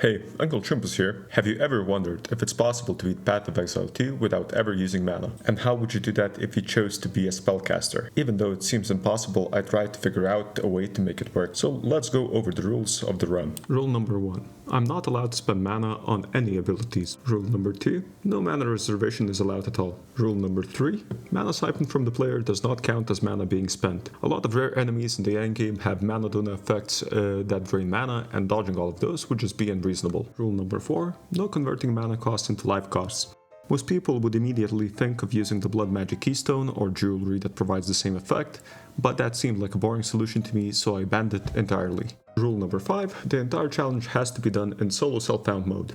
Hey, Uncle Chumpus here. Have you ever wondered if it's possible to beat Path of Exile 2 without ever using mana? And how would you do that if you chose to be a spellcaster? Even though it seems impossible, I tried to figure out a way to make it work. So let's go over the rules of the run. Rule number 1. I'm not allowed to spend mana on any abilities. Rule number 2. No mana reservation is allowed at all. Rule number 3. Mana siphoned from the player does not count as mana being spent. A lot of rare enemies in the endgame have mana donor effects that drain mana, and dodging all of those would just be unreasonable. Rule number 4. No converting mana costs into life costs. Most people would immediately think of using the blood magic keystone or jewelry that provides the same effect, but that seemed like a boring solution to me, so I banned it entirely. Rule number 5. The entire challenge has to be done in solo self-found mode.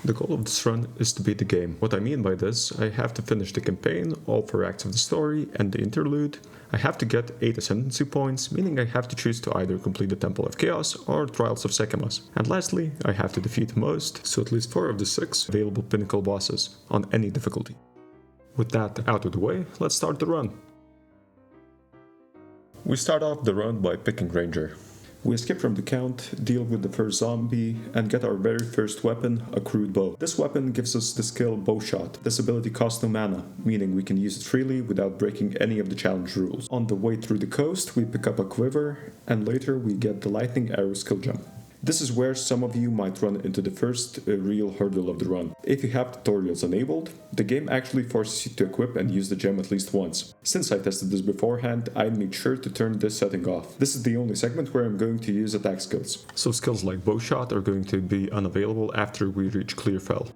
The goal of this run is to beat the game. What I mean by this, I have to finish the campaign, all 4 acts of the story, and the interlude. I have to get 8 ascendancy points, meaning I have to choose to either complete the Temple of Chaos or Trials of Sekimas. And lastly, I have to defeat most, so at least 4 of the 6 available pinnacle bosses, on any difficulty. With that out of the way, let's start the run. We start off the run by picking Ranger. We escape from the count, deal with the first zombie, and get our very first weapon, a crude bow. This weapon gives us the skill Bowshot. This ability costs no mana, meaning we can use it freely without breaking any of the challenge rules. On the way through the coast, we pick up a quiver, and later we get the lightning arrow skill gem. This is where some of you might run into the first real hurdle of the run. If you have tutorials enabled, the game actually forces you to equip and use the gem at least once. Since I tested this beforehand, I made sure to turn this setting off. This is the only segment where I'm going to use attack skills. So skills like Bowshot are going to be unavailable after we reach Clearfell.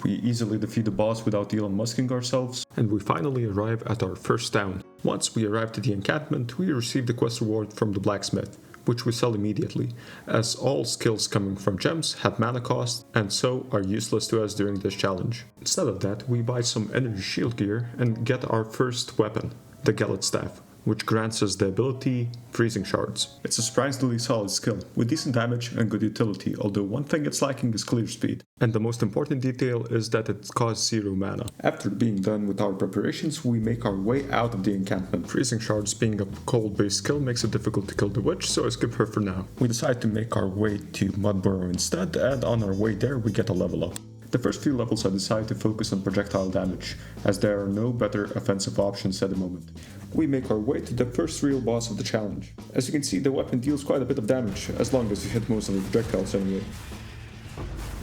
We easily defeat the boss without Elon Musking ourselves. And we finally arrive at our first town. Once we arrive at the encampment, we receive the quest reward from the blacksmith, which we sell immediately, as all skills coming from gems have mana cost and so are useless to us during this challenge. Instead of that, we buy some energy shield gear and get our first weapon, the Gallet Staff, which grants us the ability Freezing Shards. It's a surprisingly solid skill, with decent damage and good utility, although one thing it's lacking is clear speed. And the most important detail is that it costs 0 mana. After being done with our preparations, we make our way out of the encampment. Freezing Shards being a cold-based skill makes it difficult to kill the witch, so I skip her for now. We decide to make our way to Mudburrow instead, and on our way there we get a level up. The first few levels I decide to focus on projectile damage, as there are no better offensive options at the moment. We make our way to the first real boss of the challenge. As you can see, the weapon deals quite a bit of damage, as long as you hit most of the projectiles anyway.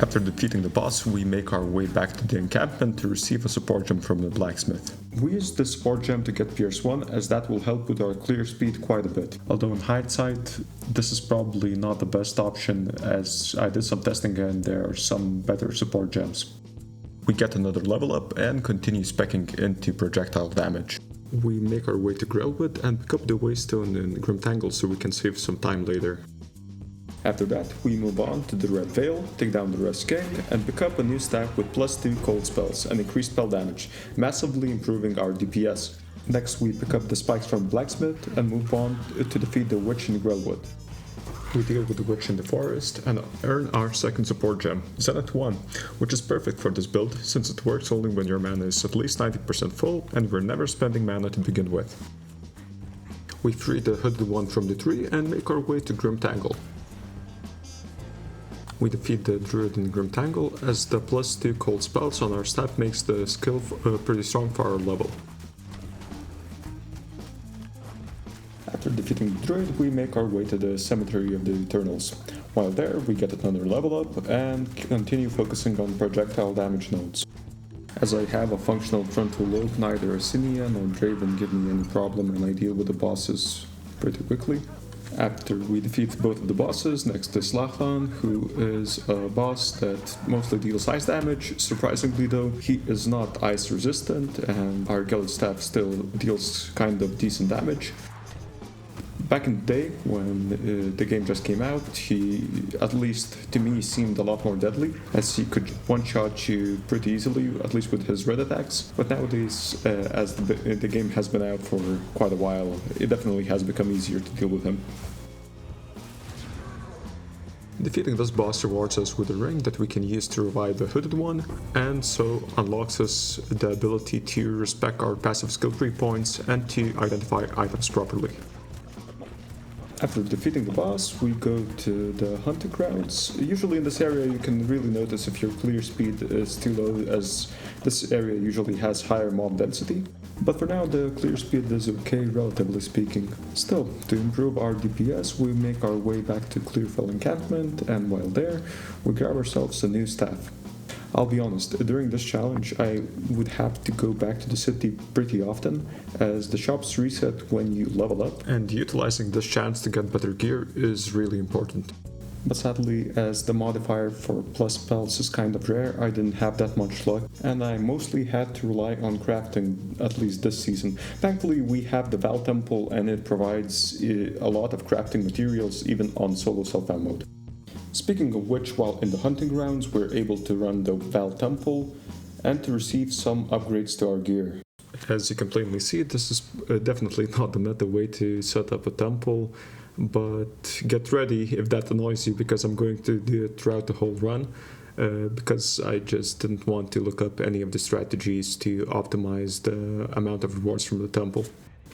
After defeating the boss, we make our way back to the encampment to receive a support gem from the blacksmith. We use the support gem to get Pierce 1, as that will help with our clear speed quite a bit. Although in hindsight, this is probably not the best option, as I did some testing and there are some better support gems. We get another level up and continue speccing into projectile damage. We make our way to Grelwood and pick up the Waystone in Grimtangle so we can save some time later. After that, we move on to the Red Veil, take down the Rest King, and pick up a new staff with +2 cold spells and increased spell damage, massively improving our DPS. Next, we pick up the spikes from Blacksmith and move on to defeat the Witch in Grelwood. We deal with the Witch in the forest and earn our second support gem, Zenith 1, which is perfect for this build since it works only when your mana is at least 90% full and we're never spending mana to begin with. We free the hooded one from the tree and make our way to Grimtangle. We defeat the druid in Grimtangle, as the +2 cold spells on our staff makes the skill pretty strong for our level. After defeating the druid, we make our way to the Cemetery of the Eternals. While there, we get another level up and continue focusing on projectile damage nodes. As I have a functional frontal lobe, neither Asinia nor Draven give me any problem and I deal with the bosses pretty quickly. After we defeat both of the bosses, next is Lachan, who is a boss that mostly deals ice damage. Surprisingly though, he is not ice resistant and our Gallet Staff still deals kind of decent damage. Back in the day, when the game just came out, he, at least to me, seemed a lot more deadly, as he could one-shot you pretty easily, at least with his red attacks. But nowadays, as the game has been out for quite a while, it definitely has become easier to deal with him. Defeating this boss rewards us with a ring that we can use to revive the hooded one, and so unlocks us the ability to respec our passive skill tree points and to identify items properly. After defeating the boss, we go to the hunting grounds. Usually in this area you can really notice if your clear speed is too low, as this area usually has higher mob density. But for now the clear speed is okay, relatively speaking. Still, to improve our DPS, we make our way back to Clearfell encampment, and while there, we grab ourselves a new staff. I'll be honest, during this challenge I would have to go back to the city pretty often, as the shops reset when you level up. And utilizing this chance to get better gear is really important. But sadly, as the modifier for plus spells is kind of rare, I didn't have that much luck, and I mostly had to rely on crafting, at least this season. Thankfully, we have the Val Temple, and it provides a lot of crafting materials even on solo self-found mode. Speaking of which, while in the hunting grounds, we're able to run the Val Temple and to receive some upgrades to our gear. As you can plainly see, this is definitely not the meta way to set up a temple, but get ready if that annoys you, because I'm going to do it throughout the whole run, because I just didn't want to look up any of the strategies to optimize the amount of rewards from the temple.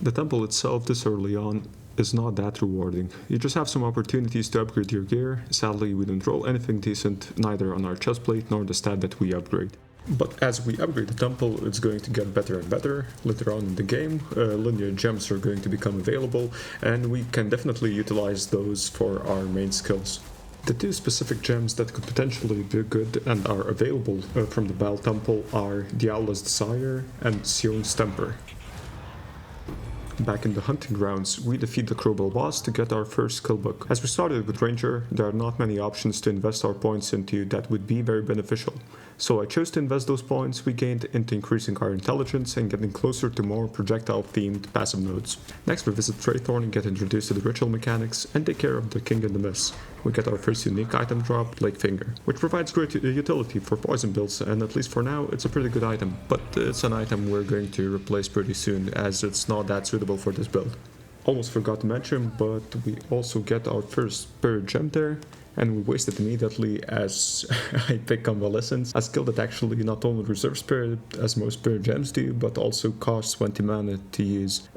The temple itself this early on is not that rewarding. You just have some opportunities to upgrade your gear. Sadly, we didn't roll anything decent, neither on our chestplate nor the stat that we upgrade. But as we upgrade the temple, it's going to get better and better. Later on in the game, linear gems are going to become available, and we can definitely utilize those for our main skills. The two specific gems that could potentially be good and are available from the Baal Temple are Diablo's Desire and Sion's Temper. Back in the hunting grounds, we defeat the Crowbell boss to get our first skill book. As we started with Ranger, there are not many options to invest our points into that would be very beneficial. So I chose to invest those points we gained into increasing our intelligence and getting closer to more projectile-themed passive nodes. Next we visit Traythorn and get introduced to the ritual mechanics and take care of the King in the Mist. We get our first unique item drop, Blade Finger, which provides great utility for poison builds, and at least for now it's a pretty good item, but it's an item we're going to replace pretty soon as it's not that suitable for this build. Almost forgot to mention, but we also get our first Spirit Gem there, and we waste it immediately as I pick Convalescence, a skill that actually not only reserves Spirit as most Spirit Gems do, but also costs 20 mana to use.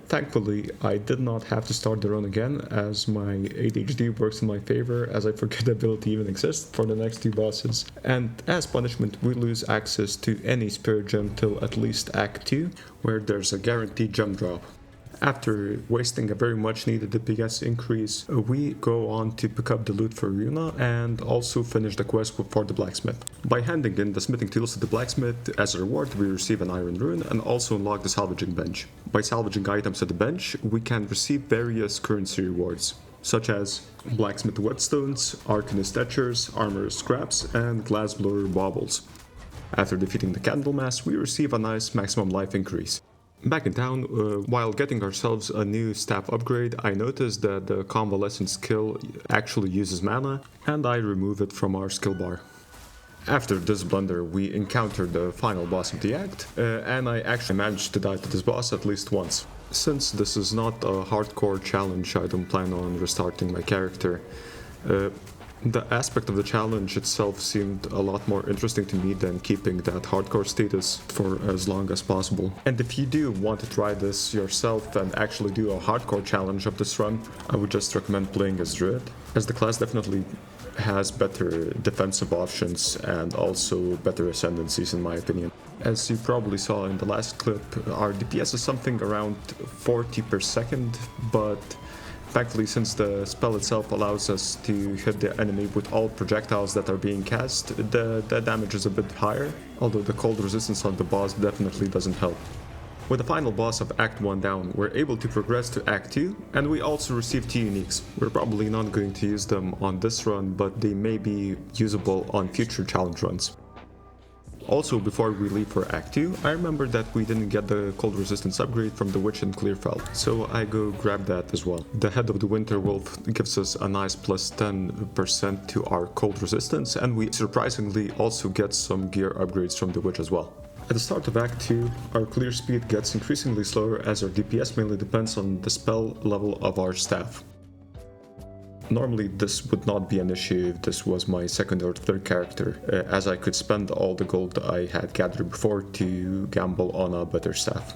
Thankfully, I did not have to start the run again, as my ADHD works in my favor, as I forget the ability even exists for the next two bosses. And as punishment, we lose access to any Spirit Gem till at least Act 2, where there's a guaranteed gem drop. After wasting a very much needed DPS increase, we go on to pick up the loot for Runa and also finish the quest for the blacksmith. By handing in the smithing tools to the blacksmith, as a reward we receive an iron rune and also unlock the salvaging bench. By salvaging items at the bench, we can receive various currency rewards, such as blacksmith whetstones, arcanist etchers, armor scraps, and glassblower baubles. After defeating the Candlemass, we receive a nice maximum life increase. Back in town, while getting ourselves a new staff upgrade, I noticed that the Convalescent skill actually uses mana, and I remove it from our skill bar. After this blunder, we encounter the final boss of the act, and I actually managed to die to this boss at least once. Since this is not a hardcore challenge, I don't plan on restarting my character. The aspect of the challenge itself seemed a lot more interesting to me than keeping that hardcore status for as long as possible. And if you do want to try this yourself and actually do a hardcore challenge of this run, I would just recommend playing as Druid, as the class definitely has better defensive options and also better ascendancies in my opinion. As you probably saw in the last clip, our DPS is something around 40 per second, but thankfully, since the spell itself allows us to hit the enemy with all projectiles that are being cast, the damage is a bit higher, although the cold resistance on the boss definitely doesn't help. With the final boss of Act 1 down, we're able to progress to Act 2, and we also receive 2 uniques. We're probably not going to use them on this run, but they may be usable on future challenge runs. Also, before we leave for Act 2, I remember that we didn't get the cold resistance upgrade from the Witch in Clearfell, so I go grab that as well. The Head of the Winter Wolf gives us a nice plus 10% to our cold resistance, and we surprisingly also get some gear upgrades from the Witch as well. At the start of Act 2, our clear speed gets increasingly slower as our DPS mainly depends on the spell level of our staff. Normally this would not be an issue if this was my second or third character, as I could spend all the gold I had gathered before to gamble on a better staff.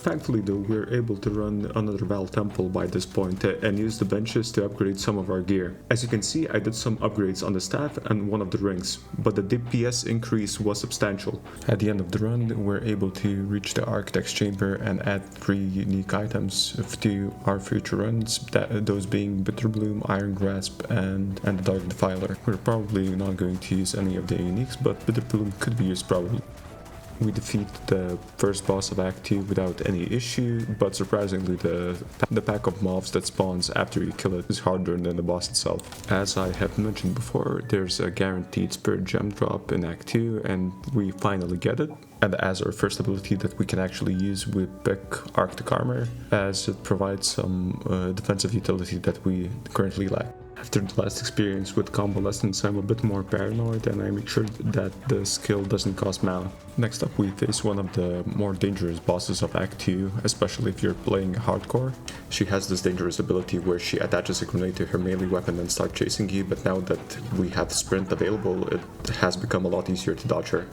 Thankfully though, we're able to run another Val Temple by this point and use the benches to upgrade some of our gear. As you can see, I did some upgrades on the staff and one of the rings, but the DPS increase was substantial. At the end of the run, we're able to reach the Architect's Chamber and add 3 unique items to our future runs, those being Bitter Bloom, Iron Grasp, and the Dark Defiler. We're probably not going to use any of the uniques, but Bitter Bloom could be used probably. We defeat the first boss of Act 2 without any issue, but surprisingly the pack of mobs that spawns after you kill it is harder than the boss itself. As I have mentioned before, there's a guaranteed Spirit Gem drop in Act 2 and we finally get it. And as our first ability that we can actually use, we pick Arctic Armor, as it provides some defensive utility that we currently lack. After the last experience with combo lessons, I'm a bit more paranoid and I make sure that the skill doesn't cost mana. Next up we face one of the more dangerous bosses of Act 2, especially if you're playing hardcore. She has this dangerous ability where she attaches a grenade to her melee weapon and starts chasing you, but now that we have sprint available, it has become a lot easier to dodge her.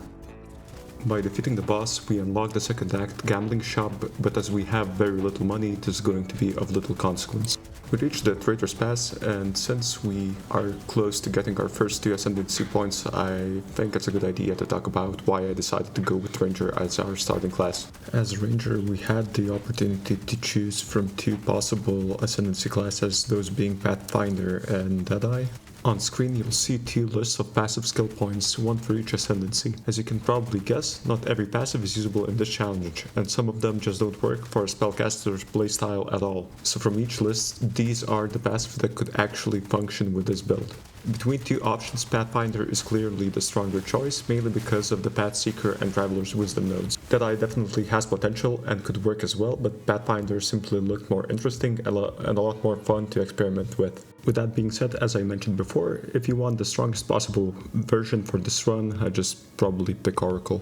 By defeating the boss, we unlock the second act gambling shop, but as we have very little money, it is going to be of little consequence. We reach the Traitor's Pass, and since we are close to getting our first 2 Ascendancy points, I think it's a good idea to talk about why I decided to go with Ranger as our starting class. As Ranger, we had the opportunity to choose from 2 possible Ascendancy classes, those being Pathfinder and Deadeye. On screen you'll see 2 lists of passive skill points, one for each ascendancy. As you can probably guess, not every passive is usable in this challenge, and some of them just don't work for a spellcaster's playstyle at all. So from each list, these are the passive that could actually function with this build. Between 2 options, Pathfinder is clearly the stronger choice, mainly because of the Pathseeker and Traveler's Wisdom nodes. Deadeye definitely has potential and could work as well, but Pathfinder simply looked more interesting and a lot more fun to experiment with. With that being said, as I mentioned before, if you want the strongest possible version for this run, I just probably pick Oracle.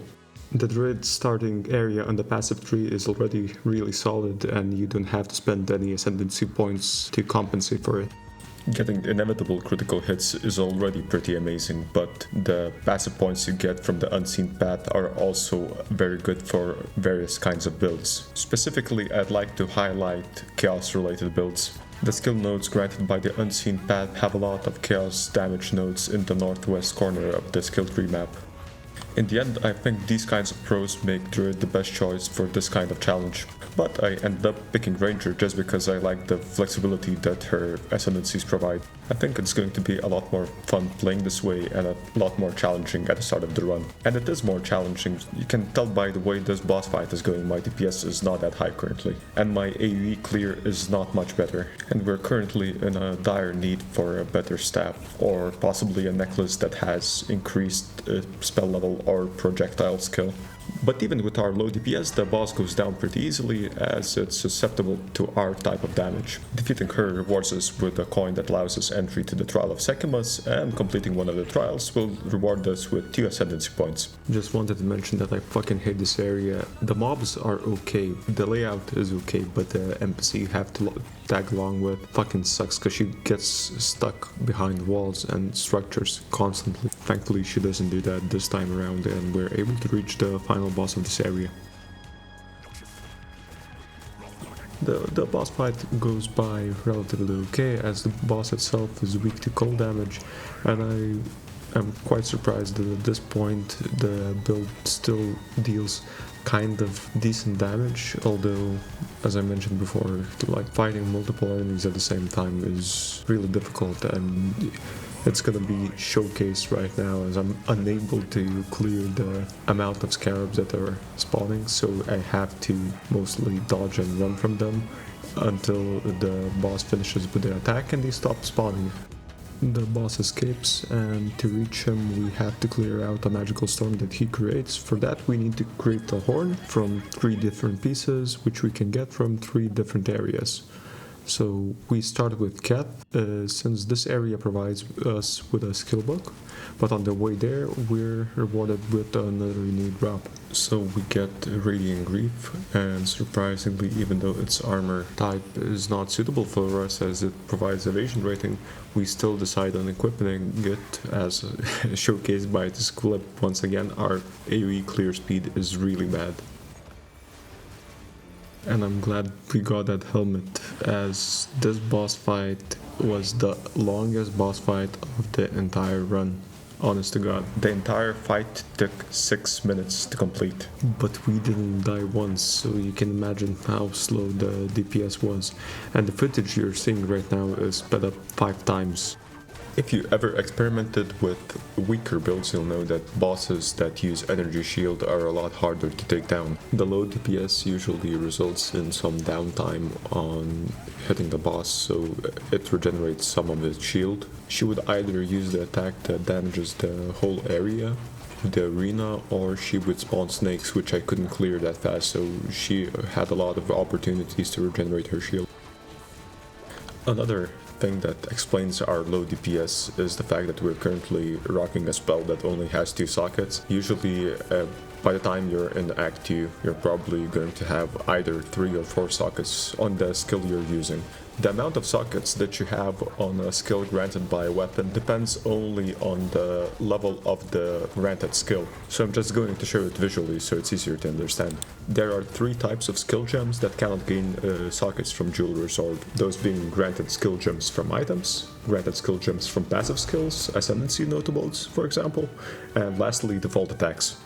The Druid starting area on the passive tree is already really solid and you don't have to spend any ascendancy points to compensate for it. Getting inevitable critical hits is already pretty amazing, but the passive points you get from the Unseen Path are also very good for various kinds of builds. Specifically, I'd like to highlight Chaos-related builds. The skill nodes granted by the Unseen Path have a lot of Chaos damage nodes in the northwest corner of the skill tree map. In the end, I think these kinds of pros make Druid the best choice for this kind of challenge. But I ended up picking Ranger just because I like the flexibility that her ascendancies provide. I think it's going to be a lot more fun playing this way and a lot more challenging at the start of the run. And it is more challenging, you can tell by the way this boss fight is going, my DPS is not that high currently. And my AoE clear is not much better. And we're currently in a dire need for a better staff, or possibly a necklace that has increased spell level or projectile skill. But even with our low DPS, the boss goes down pretty easily as it's susceptible to our type of damage. Defeating her rewards us with a coin that allows us entry to the Trial of Sekimus, and completing one of the trials will reward us with 2 Ascendancy points. Just wanted to mention that I fucking hate this area. The mobs are okay, the layout is okay, but the NPC you have to tag along with fucking sucks because she gets stuck behind walls and structures constantly. Thankfully she doesn't do that this time around and we're able to reach the final boss of this area. The boss fight goes by relatively okay as the boss itself is weak to cold damage, and I'm quite surprised that at this point the build still deals kind of decent damage, although as I mentioned before, like fighting multiple enemies at the same time is really difficult, and it's gonna be showcased right now as I'm unable to clear the amount of scarabs that are spawning, so I have to mostly dodge and run from them until the boss finishes with the attack and they stop spawning. The boss escapes, and to reach him we have to clear out a magical storm that he creates. For that we need to create the horn from 3 different pieces, which we can get from 3 different areas. So we start with Cat, since this area provides us with a skill book, but on the way there we're rewarded with another new drop. So we get Radiant Grief, and surprisingly, even though its armor type is not suitable for us as it provides evasion rating, we still decide on equipping it, as showcased by this clip. Once again, our AoE clear speed is really bad. The boss fight goes by relatively okay as the boss itself is weak to cold damage, and I am quite surprised that at this point the boss itself is really bad. And I'm glad we got that helmet, as this boss fight was the longest boss fight of the entire run. Honest to God. The entire fight took 6 minutes to complete. But we didn't die once, so you can imagine how slow the DPS was. And the footage you're seeing right now is sped up 5 times. If you ever experimented with weaker builds, you'll know that bosses that use energy shield are a lot harder to take down. The low DPS usually results in some downtime on hitting the boss, so it regenerates some of its shield. She would either use the attack that damages the whole area, the arena, or she would spawn snakes, which I couldn't clear that fast, so she had a lot of opportunities to regenerate her shield. Another thing that explains our low DPS is the fact that we're currently rocking a spell that only has 2 sockets. Usually by the time you're in Act 2, you're probably going to have either 3 or 4 sockets on the skill you're using. The amount of sockets that you have on a skill granted by a weapon depends only on the level of the granted skill. So I'm just going to show it visually so it's easier to understand. There are 3 types of skill gems that cannot gain sockets from Jewelry Sword, those being granted skill gems from items, granted skill gems from passive skills, Ascendancy notables for example, and lastly default attacks.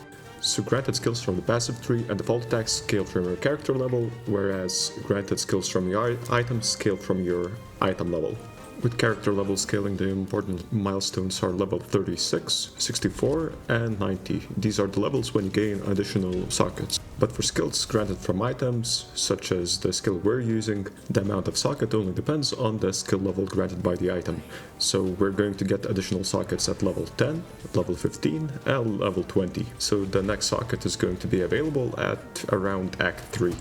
So granted skills from the passive tree and default attacks scale from your character level, whereas granted skills from your items scale from your item level. With character level scaling, the important milestones are level 36, 64, and 90. These are the levels when you gain additional sockets. But for skills granted from items, such as the skill we're using, the amount of socket only depends on the skill level granted by the item. So we're going to get additional sockets at level 10, level 15, and level 20. So the next socket is going to be available at around Act 3.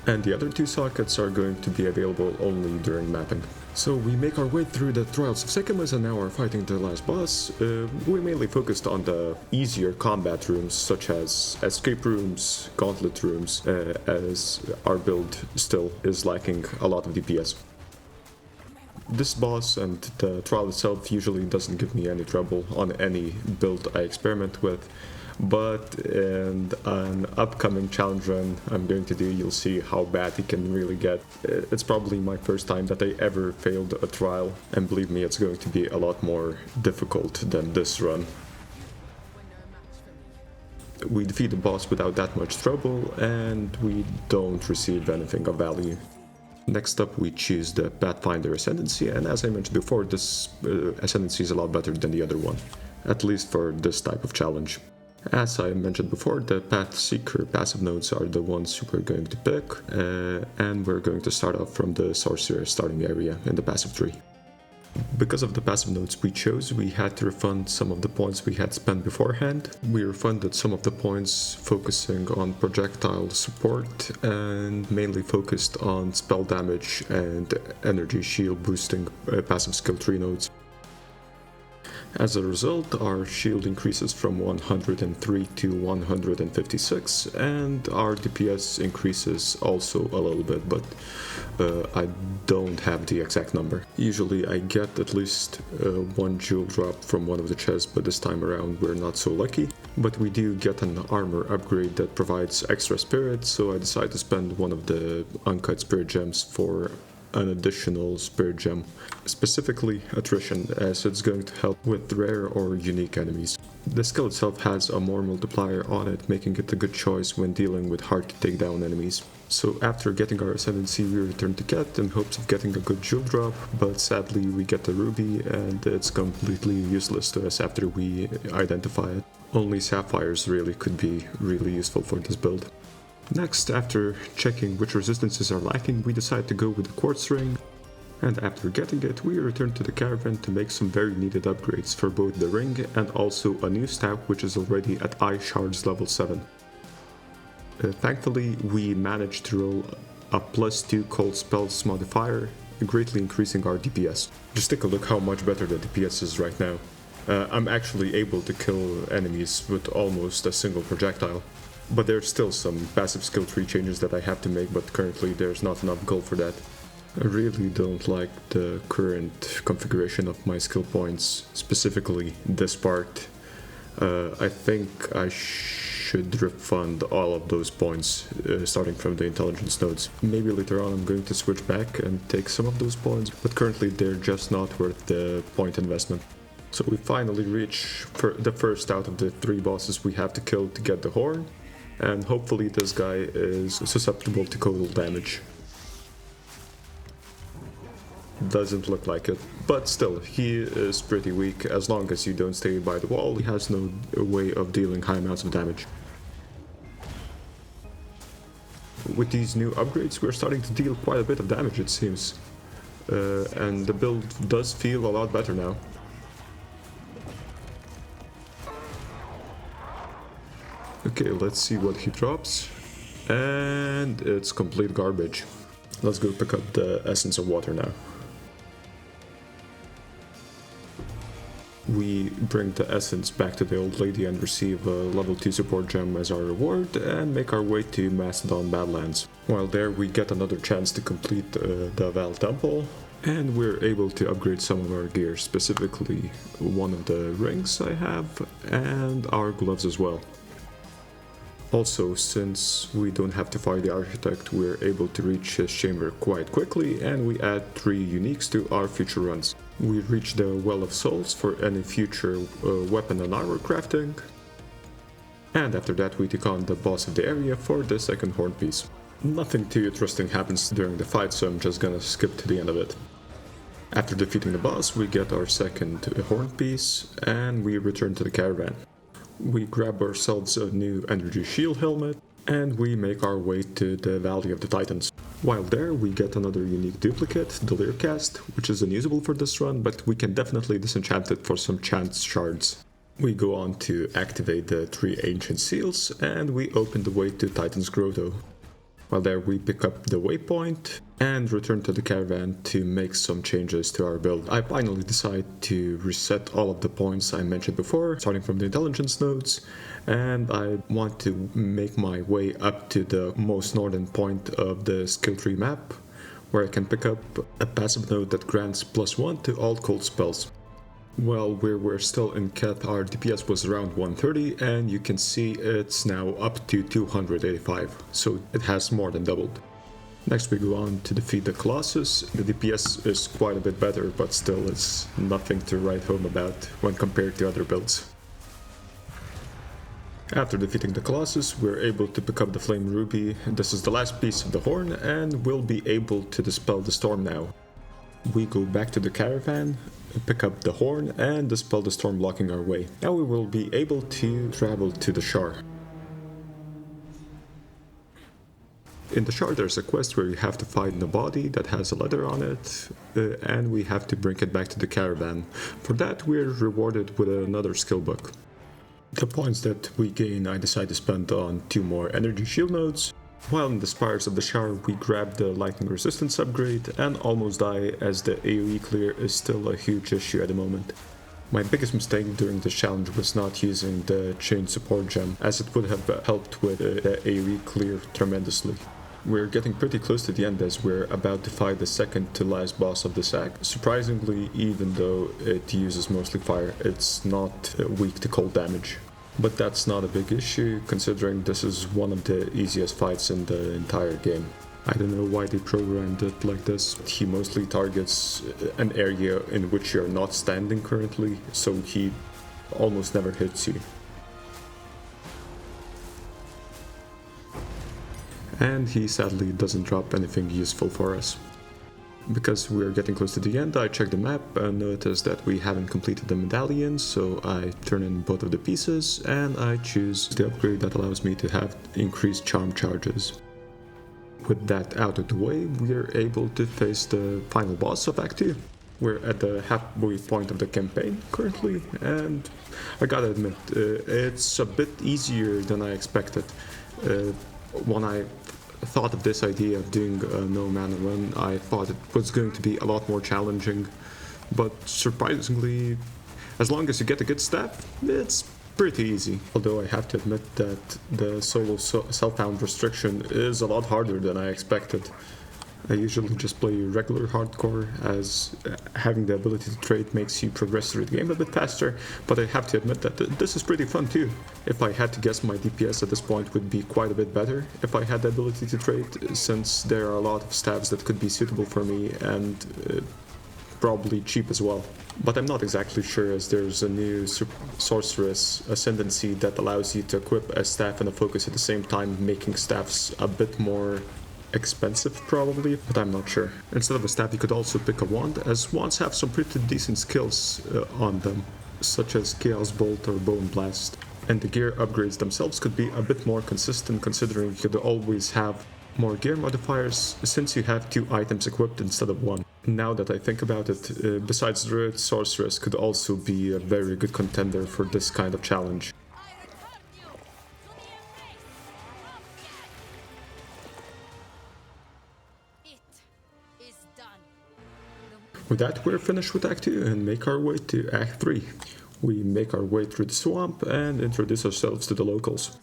And the other 2 sockets are going to be available only during mapping. So we make our way through the Trials of Sycamus and now are fighting the last boss. We mainly focused on the easier combat rooms such as escape rooms, gauntlet rooms, as our build still is lacking a lot of DPS. This boss and the trial itself usually doesn't give me any trouble on any build I experiment with. But in an upcoming challenge run I'm going to do, you'll see how bad it can really get. It's probably my first time that I ever failed a trial, and believe me, it's going to be a lot more difficult than this run. We defeat the boss without that much trouble, and we don't receive anything of value. Next up we choose the Pathfinder Ascendancy, and as I mentioned before, this Ascendancy is a lot better than the other one, at least for this type of challenge. As I mentioned before, the Path Seeker passive nodes are the ones we're going to pick, and we're going to start off from the Sorcerer starting area in the passive tree. Because of the passive nodes we chose, we had to refund some of the points we had spent beforehand. We refunded some of the points focusing on projectile support and mainly focused on spell damage and energy shield boosting passive skill tree nodes. As a result, our shield increases from 103 to 156, and our DPS increases also a little bit, but I don't have the exact number. Usually I get at least 1 jewel drop from one of the chests, but this time around we're not so lucky. But we do get an armor upgrade that provides extra spirit, so I decided to spend one of the uncut spirit gems for an additional spirit gem, specifically attrition, as it's going to help with rare or unique enemies. The skill itself has a more multiplier on it, making it a good choice when dealing with hard to take down enemies. So after getting our Ascendancy, we return to Ket in hopes of getting a good jewel drop, but sadly we get a ruby and it's completely useless to us after we identify it. Only sapphires really could be really useful for this build. Next, after checking which resistances are lacking, we decide to go with the quartz ring, and after getting it, we return to the caravan to make some very needed upgrades for both the ring and also a new staff which is already at eye shards level 7. Thankfully, we managed to roll a +2 cold spells modifier, greatly increasing our DPS. Just take a look how much better the DPS is right now. I'm actually able to kill enemies with almost a single projectile. But there's still some passive skill tree changes that I have to make, but currently there's not enough gold for that. I really don't like the current configuration of my skill points, specifically this part. I think I should refund all of those points starting from the intelligence nodes. Maybe later on I'm going to switch back and take some of those points, but currently they're just not worth the point investment. So we finally reach the first out of the 3 bosses we have to kill to get the horn, and hopefully this guy is susceptible to cold damage. Doesn't look like it, but still, he is pretty weak. As long as you don't stay by the wall, he has no way of dealing high amounts of damage. With these new upgrades, we're starting to deal quite a bit of damage, it seems. And the build does feel a lot better now. Okay, let's see what he drops. And it's complete garbage. Let's go pick up the Essence of Water now. We bring the essence back to the old lady and receive a level 2 support gem as our reward and make our way to Mastodon Badlands. While there we get another chance to complete the Val Temple, and we're able to upgrade some of our gear, specifically one of the rings I have and our gloves as well. Also, since we don't have to fight the Architect, we're able to reach his chamber quite quickly, and we add 3 uniques to our future runs. We reach the Well of Souls for any future weapon and armor crafting, and after that we take on the boss of the area for the second horn piece. Nothing too interesting happens during the fight, so I'm just gonna skip to the end of it. After defeating the boss, we get our second horn piece, and we return to the caravan. We grab ourselves a new energy shield helmet, and we make our way to the Valley of the Titans. While there, we get another unique duplicate, the Learcast, which is unusable for this run, but we can definitely disenchant it for some chant shards. We go on to activate the 3 ancient seals, and we open the way to Titan's Grotto. While there, we pick up the waypoint and return to the caravan to make some changes to our build. I finally decide to reset all of the points I mentioned before, starting from the intelligence nodes, and I want to make my way up to the most northern point of the skill tree map, where I can pick up a passive node that grants +1 to all cold spells. Well, we're still in Keth, our DPS was around 130, and you can see it's now up to 285, so it has more than doubled. Next we go on to defeat the Colossus. The DPS is quite a bit better, but still it's nothing to write home about when compared to other builds. After defeating the Colossus, we're able to pick up the Flame Ruby. This is the last piece of the horn, and we'll be able to dispel the storm now. We go back to the caravan, pick up the horn, and dispel the storm blocking our way. Now we will be able to travel to the Shar. In the Shar there's a quest where you have to find a body that has a letter on it, and we have to bring it back to the caravan. For that we're rewarded with another skill book. The points that we gain I decide to spend on 2 more energy shield nodes. While in the Spires of the Shar we grab the lightning resistance upgrade and almost die, as the AoE clear is still a huge issue at the moment. My biggest mistake during this challenge was not using the chain support gem, as it would have helped with the AoE clear tremendously. We're getting pretty close to the end as we're about to fight the second to last boss of the sack. Surprisingly, even though it uses mostly fire, it's not weak to cold damage. But that's not a big issue, considering this is one of the easiest fights in the entire game. I don't know why they programmed it like this. He mostly targets an area in which you're not standing currently, so he almost never hits you. And he sadly doesn't drop anything useful for us. Because we're getting close to the end, I check the map and notice that we haven't completed the medallion, so I turn in both of the pieces and I choose the upgrade that allows me to have increased charm charges. With that out of the way, we're able to face the final boss of Act 2. We're at the halfway point of the campaign currently, and I gotta admit, it's a bit easier than I expected. When I thought of this idea of doing a no mana run, I thought it was going to be a lot more challenging, but surprisingly, as long as you get a good staff, it's pretty easy. Although I have to admit that the solo self-found restriction is a lot harder than I expected. I usually just play regular hardcore, as having the ability to trade makes you progress through the game a bit faster, but I have to admit that this is pretty fun too. If I had to guess, my DPS at this point would be quite a bit better if I had the ability to trade, since there are a lot of staffs that could be suitable for me and probably cheap as well. But I'm not exactly sure, as there's a new sorceress ascendancy that allows you to equip a staff and a focus at the same time, making staffs a bit more expensive probably, but I'm not sure. Instead of a staff you could also pick a wand, as wands have some pretty decent skills on them, such as Chaos Bolt or Bone Blast. And the gear upgrades themselves could be a bit more consistent, considering you could always have more gear modifiers since you have 2 items equipped instead of 1. Now that I think about it, besides Druid, Sorceress could also be a very good contender for this kind of challenge. With that, we're finished with Act 2 and make our way to Act 3. We make our way through the swamp and introduce ourselves to the locals.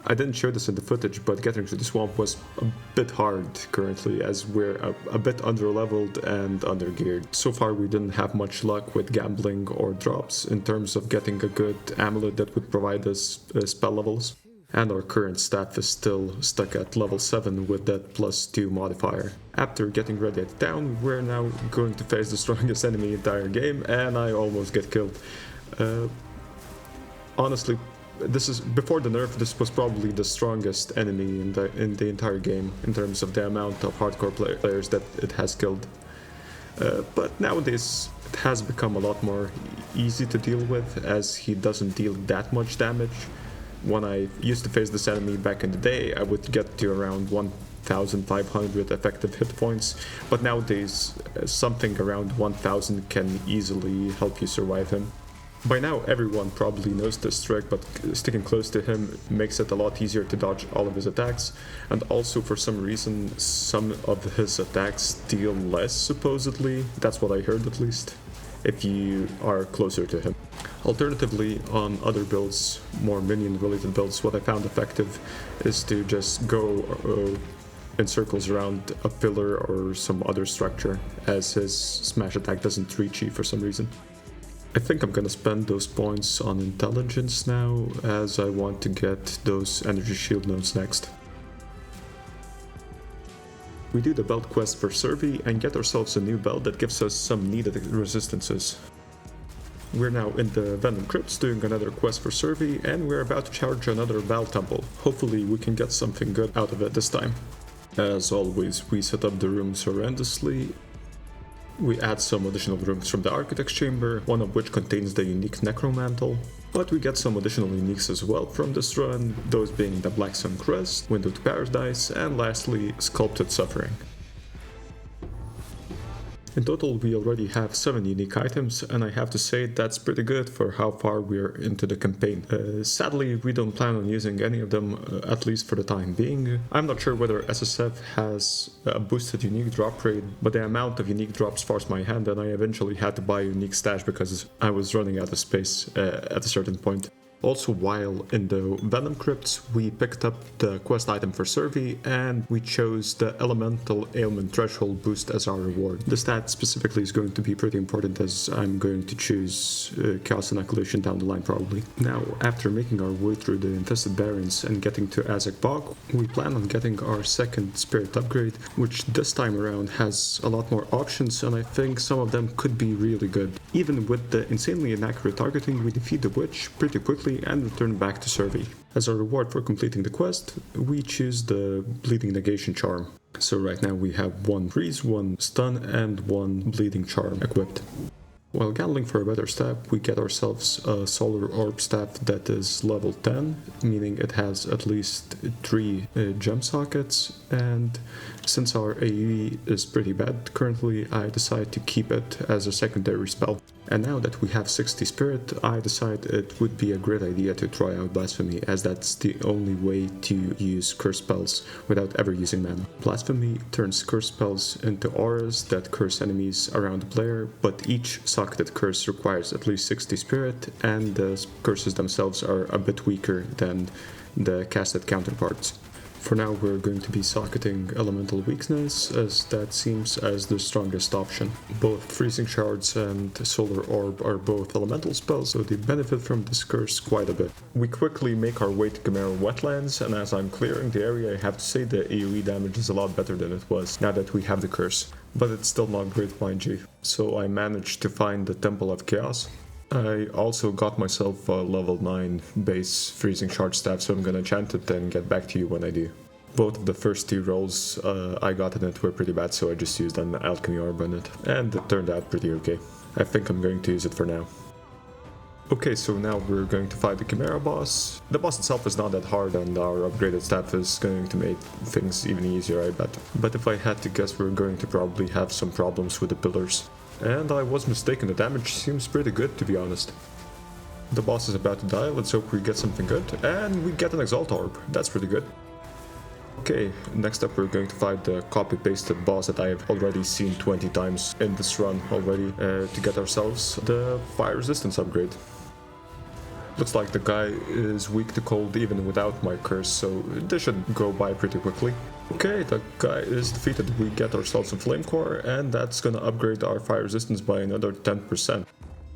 I didn't show this in the footage, but getting to the swamp was a bit hard currently, as we're a bit underleveled and undergeared. So far we didn't have much luck with gambling or drops in terms of getting a good amulet that would provide us spell levels. And our current staff is still stuck at level 7 with that +2 modifier. After getting ready at the town, we're now going to face the strongest enemy in the entire game, and I almost get killed. Honestly, this is before the nerf. This was probably the strongest enemy in the entire game in terms of the amount of hardcore players that it has killed. But nowadays it has become a lot more easy to deal with, as he doesn't deal that much damage. When I used to face this enemy back in the day, I would get to around 1,500 effective hit points, but nowadays something around 1,000 can easily help you survive him. By now everyone probably knows this trick, but sticking close to him makes it a lot easier to dodge all of his attacks, and also for some reason some of his attacks deal less, supposedly. That's what I heard, at least, if you are closer to him. Alternatively, on other builds, more minion related builds, what I found effective is to just go in circles around a pillar or some other structure, as his smash attack doesn't reach you for some reason. I think I'm gonna spend those points on intelligence now, as I want to get those energy shield nodes next. We do the belt quest for Survey and get ourselves a new belt that gives us some needed resistances. We're now in the Venom Crypts doing another quest for Survey, and we're about to charge another Val Temple. Hopefully we can get something good out of it this time. As always, we set up the rooms horrendously. We add some additional rooms from the Architect's Chamber, one of which contains the unique Necromantle. But we get some additional uniques as well from this run, those being the Black Sun Crest, Window to Paradise, and lastly, Sculpted Suffering. In total, we already have 7 unique items, and I have to say that's pretty good for how far we're into the campaign. Sadly, we don't plan on using any of them, at least for the time being. I'm not sure whether SSF has a boosted unique drop rate, but the amount of unique drops forced my hand, and I eventually had to buy a unique stash because I was running out of space at a certain point. Also, while in the Venom Crypts, we picked up the quest item for Survey, and we chose the Elemental Ailment Threshold boost as our reward. The stat specifically is going to be pretty important, as I'm going to choose Chaos Inoculation down the line probably. Now, after making our way through the Infested Barrens and getting to Azek Bog, we plan on getting our second Spirit upgrade, which this time around has a lot more options, and I think some of them could be really good. Even with the insanely inaccurate targeting, we defeat the Witch pretty quickly and return back to Survey. As a reward for completing the quest, we choose the Bleeding Negation Charm. So right now we have 1 freeze, 1 stun, and 1 bleeding charm equipped. While gambling for a better staff, we get ourselves a Solar Orb staff that is level 10, meaning it has at least 3 gem sockets, and since our AoE is pretty bad currently, I decide to keep it as a secondary spell. And now that we have 60 spirit, I decide it would be a great idea to try out Blasphemy, as that's the only way to use curse spells without ever using mana. Blasphemy turns curse spells into auras that curse enemies around the player, but each socketed curse requires at least 60 spirit, and the curses themselves are a bit weaker than the casted counterparts. For now we're going to be socketing Elemental Weakness, as that seems as the strongest option. Both Freezing Shards and Solar Orb are both elemental spells, so they benefit from this curse quite a bit. We quickly make our way to Chimera Wetlands, and as I'm clearing the area I have to say the AoE damage is a lot better than it was now that we have the curse. But it's still not great, mind you. So I managed to find the Temple of Chaos. I also got myself a level 9 base Freezing Shard staff, so I'm gonna enchant it and get back to you when I do. Both of the first 2 rolls I got in it were pretty bad, so I just used an Alchemy Orb on it, and it turned out pretty okay. I think I'm going to use it for now. Okay, so now we're going to fight the Chimera boss. The boss itself is not that hard, and our upgraded staff is going to make things even easier, I bet. But if I had to guess, we're going to probably have some problems with the pillars. And I was mistaken, the damage seems pretty good, to be honest. The boss is about to die, let's hope we get something good, and we get an Exalt Orb, that's pretty good. Okay, next up we're going to fight the copy-pasted boss that I have already seen 20 times in this run already, to get ourselves the fire resistance upgrade. Looks like the guy is weak to cold even without my curse, so this should go by pretty quickly. Okay, the guy is defeated. We get ourselves a flame core, and that's gonna upgrade our fire resistance by another 10%.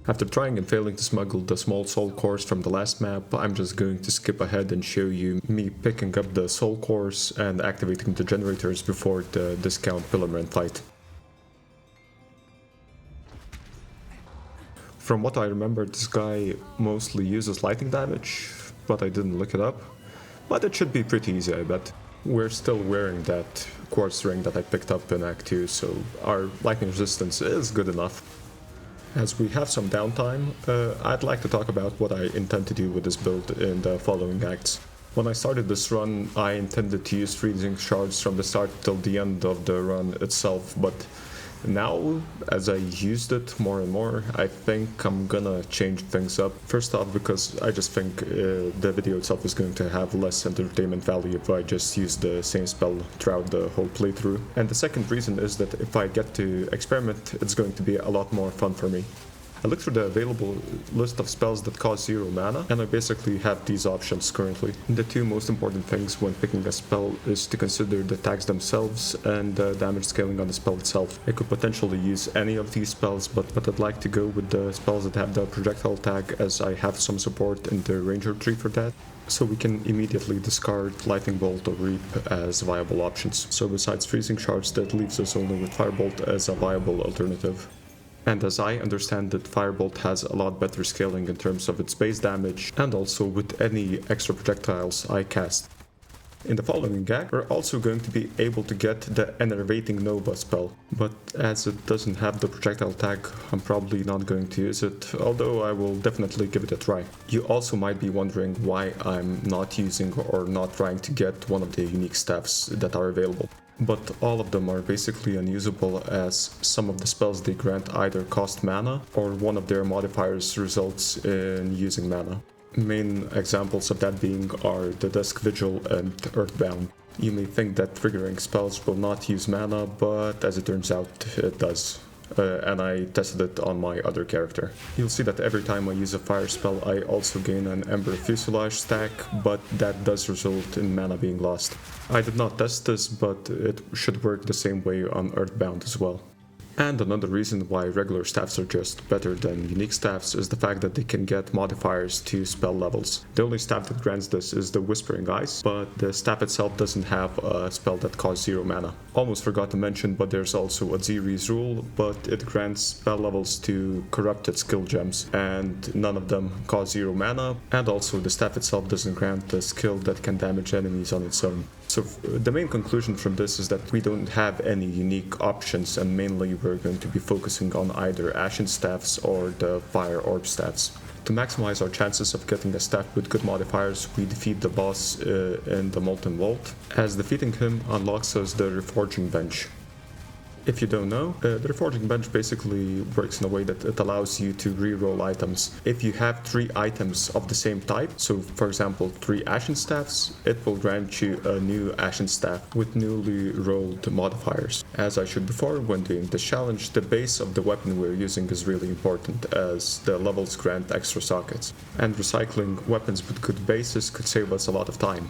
After trying and failing to smuggle the small soul cores from the last map, I'm just going to skip ahead and show you me picking up the soul cores and activating the generators before the discount Pillarman fight. From what I remember, this guy mostly uses lightning damage, but I didn't look it up. But it should be pretty easy, I bet. We're still wearing that quartz ring that I picked up in Act 2, so our lightning resistance is good enough. As we have some downtime, I'd like to talk about what I intend to do with this build in the following acts. When I started this run, I intended to use Freezing Shards from the start till the end of the run itself, but now, as I used it more and more, I think I'm gonna change things up. First off, because I just think the video itself is going to have less entertainment value if I just use the same spell throughout the whole playthrough. And the second reason is that if I get to experiment, it's going to be a lot more fun for me. I looked through the available list of spells that cost 0 mana, and I basically have these options currently. The 2 most important things when picking a spell is to consider the tags themselves and the damage scaling on the spell itself. I could potentially use any of these spells, but I'd like to go with the spells that have the projectile tag, as I have some support in the ranger tree for that. So we can immediately discard Lightning Bolt or Reap as viable options. So besides Freezing Shards, that leaves us only with Firebolt as a viable alternative. And as I understand it, Firebolt has a lot better scaling in terms of its base damage and also with any extra projectiles I cast. In the following gag, we're also going to be able to get the Enervating Nova spell, but as it doesn't have the projectile tag, I'm probably not going to use it, although I will definitely give it a try. You also might be wondering why I'm not using or not trying to get one of the unique staffs that are available. But all of them are basically unusable, as some of the spells they grant either cost mana or one of their modifiers results in using mana. Main examples of that being are the Dusk Vigil and Earthbound. You may think that triggering spells will not use mana, but as it turns out it does. And I tested it on my other character. You'll see that every time I use a fire spell I also gain an Ember Fuselage stack, but that does result in mana being lost. I did not test this, but it should work the same way on Earthbound as well. And another reason why regular staffs are just better than unique staffs is the fact that they can get modifiers to spell levels. The only staff that grants this is the Whispering Eyes, but the staff itself doesn't have a spell that costs 0 mana. Almost forgot to mention, but there's also a Ziri's rule, but it grants spell levels to corrupted skill gems, and none of them cost 0 mana, and also the staff itself doesn't grant a skill that can damage enemies on its own. So the main conclusion from this is that we don't have any unique options, and mainly we're going to be focusing on either Ashen Staffs or the Fire Orb Staffs. To maximize our chances of getting a staff with good modifiers, we defeat the boss in the Molten Vault, as defeating him unlocks us the Reforging Bench. If you don't know, the Reforging Bench basically works in a way that it allows you to re-roll items. If you have 3 items of the same type, so for example 3 Ashen Staffs, it will grant you a new Ashen Staff with newly rolled modifiers. As I showed before when doing this challenge, the base of the weapon we're using is really important, as the levels grant extra sockets, and recycling weapons with good bases could save us a lot of time.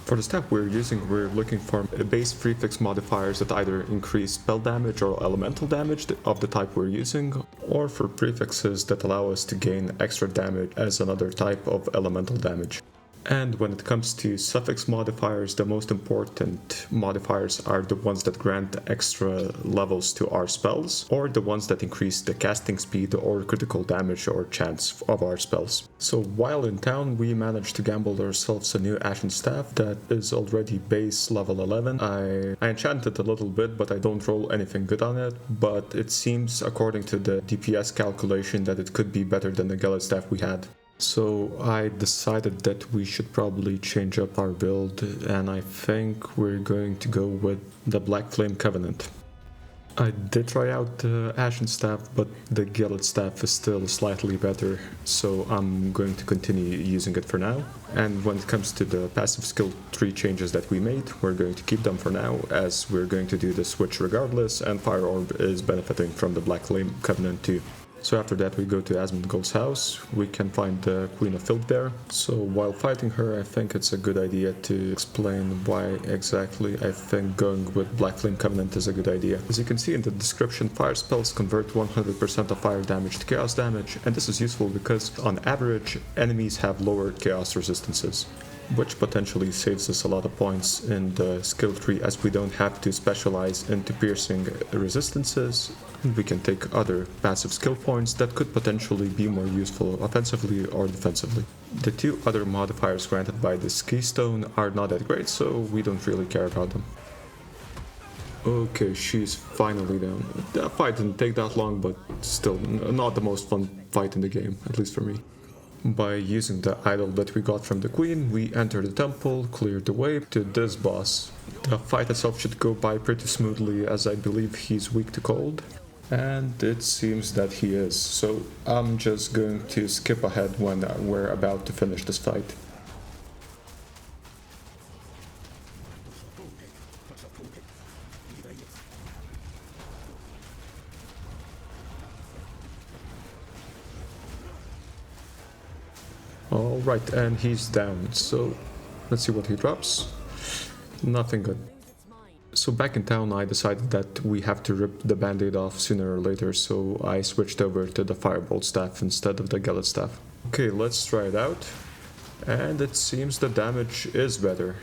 For the staff we're using, we're looking for base prefix modifiers that either increase spell damage or elemental damage of the type we're using, or for prefixes that allow us to gain extra damage as another type of elemental damage. And when it comes to suffix modifiers, the most important modifiers are the ones that grant extra levels to our spells, or the ones that increase the casting speed or critical damage or chance of our spells. So while in town, we managed to gamble ourselves a new Ashen Staff that is already base level 11. I enchanted a little bit, but I don't roll anything good on it, but it seems, according to the DPS calculation, that it could be better than the Galled Staff we had. So I decided that we should probably change up our build, and I think we're going to go with the Black Flame Covenant. I did try out the Ashen Staff, but the Galled Staff is still slightly better, so I'm going to continue using it for now. And when it comes to the passive skill tree changes that we made, we're going to keep them for now, as we're going to do the switch regardless, and Fire Orb is benefiting from the Black Flame Covenant too. So after that we go to Asmongold's house. We can find the Queen of Filth there. So while fighting her, I think it's a good idea to explain why exactly I think going with Black Flame Covenant is a good idea. As you can see in the description, fire spells convert 100% of fire damage to chaos damage, and this is useful because on average enemies have lower chaos resistances, which potentially saves us a lot of points in the skill tree, as we don't have to specialize into piercing resistances. We can take other passive skill points that could potentially be more useful offensively or defensively. The two other modifiers granted by this keystone are not that great, so we don't really care about them. Okay, she's finally down. That fight didn't take that long, but still not the most fun fight in the game, at least for me. By using the idol that we got from the queen, we enter the temple, cleared the way to this boss. The fight itself should go by pretty smoothly, as I believe he's weak to cold. And it seems that he is, so I'm just going to skip ahead when we're about to finish this fight. Alright, and he's down, so let's see what he drops. Nothing good. So back in town I decided that we have to rip the band-aid off sooner or later, so I switched over to the Firebolt Staff instead of the Galled Staff. Okay, let's try it out. And it seems the damage is better.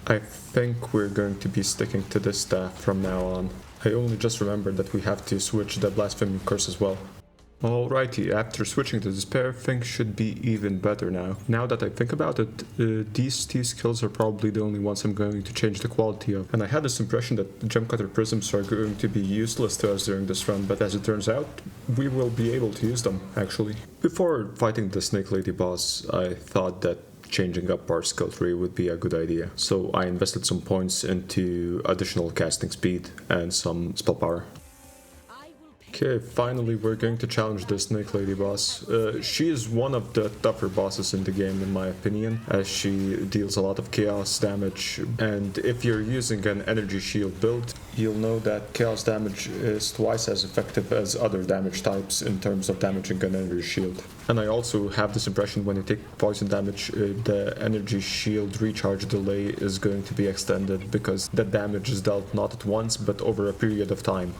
I think we're going to be sticking to this staff from now on. I only just remembered that we have to switch the Blasphemy Curse as well. Alrighty, after switching to Despair, things should be even better now. Now that I think about it, these two skills are probably the only ones I'm going to change the quality of. And I had this impression that the Gemcutter Prisms are going to be useless to us during this run, but as it turns out, we will be able to use them, actually. Before fighting the Snake Lady boss, I thought that changing up our skill tree would be a good idea. So I invested some points into additional casting speed and some spell power. Okay, finally we're going to challenge the Snake Lady boss. She is one of the tougher bosses in the game in my opinion, as she deals a lot of chaos damage, and if you're using an energy shield build, you'll know that chaos damage is twice as effective as other damage types in terms of damaging an energy shield. And I also have this impression when you take poison damage, the energy shield recharge delay is going to be extended because the damage is dealt not at once but over a period of time.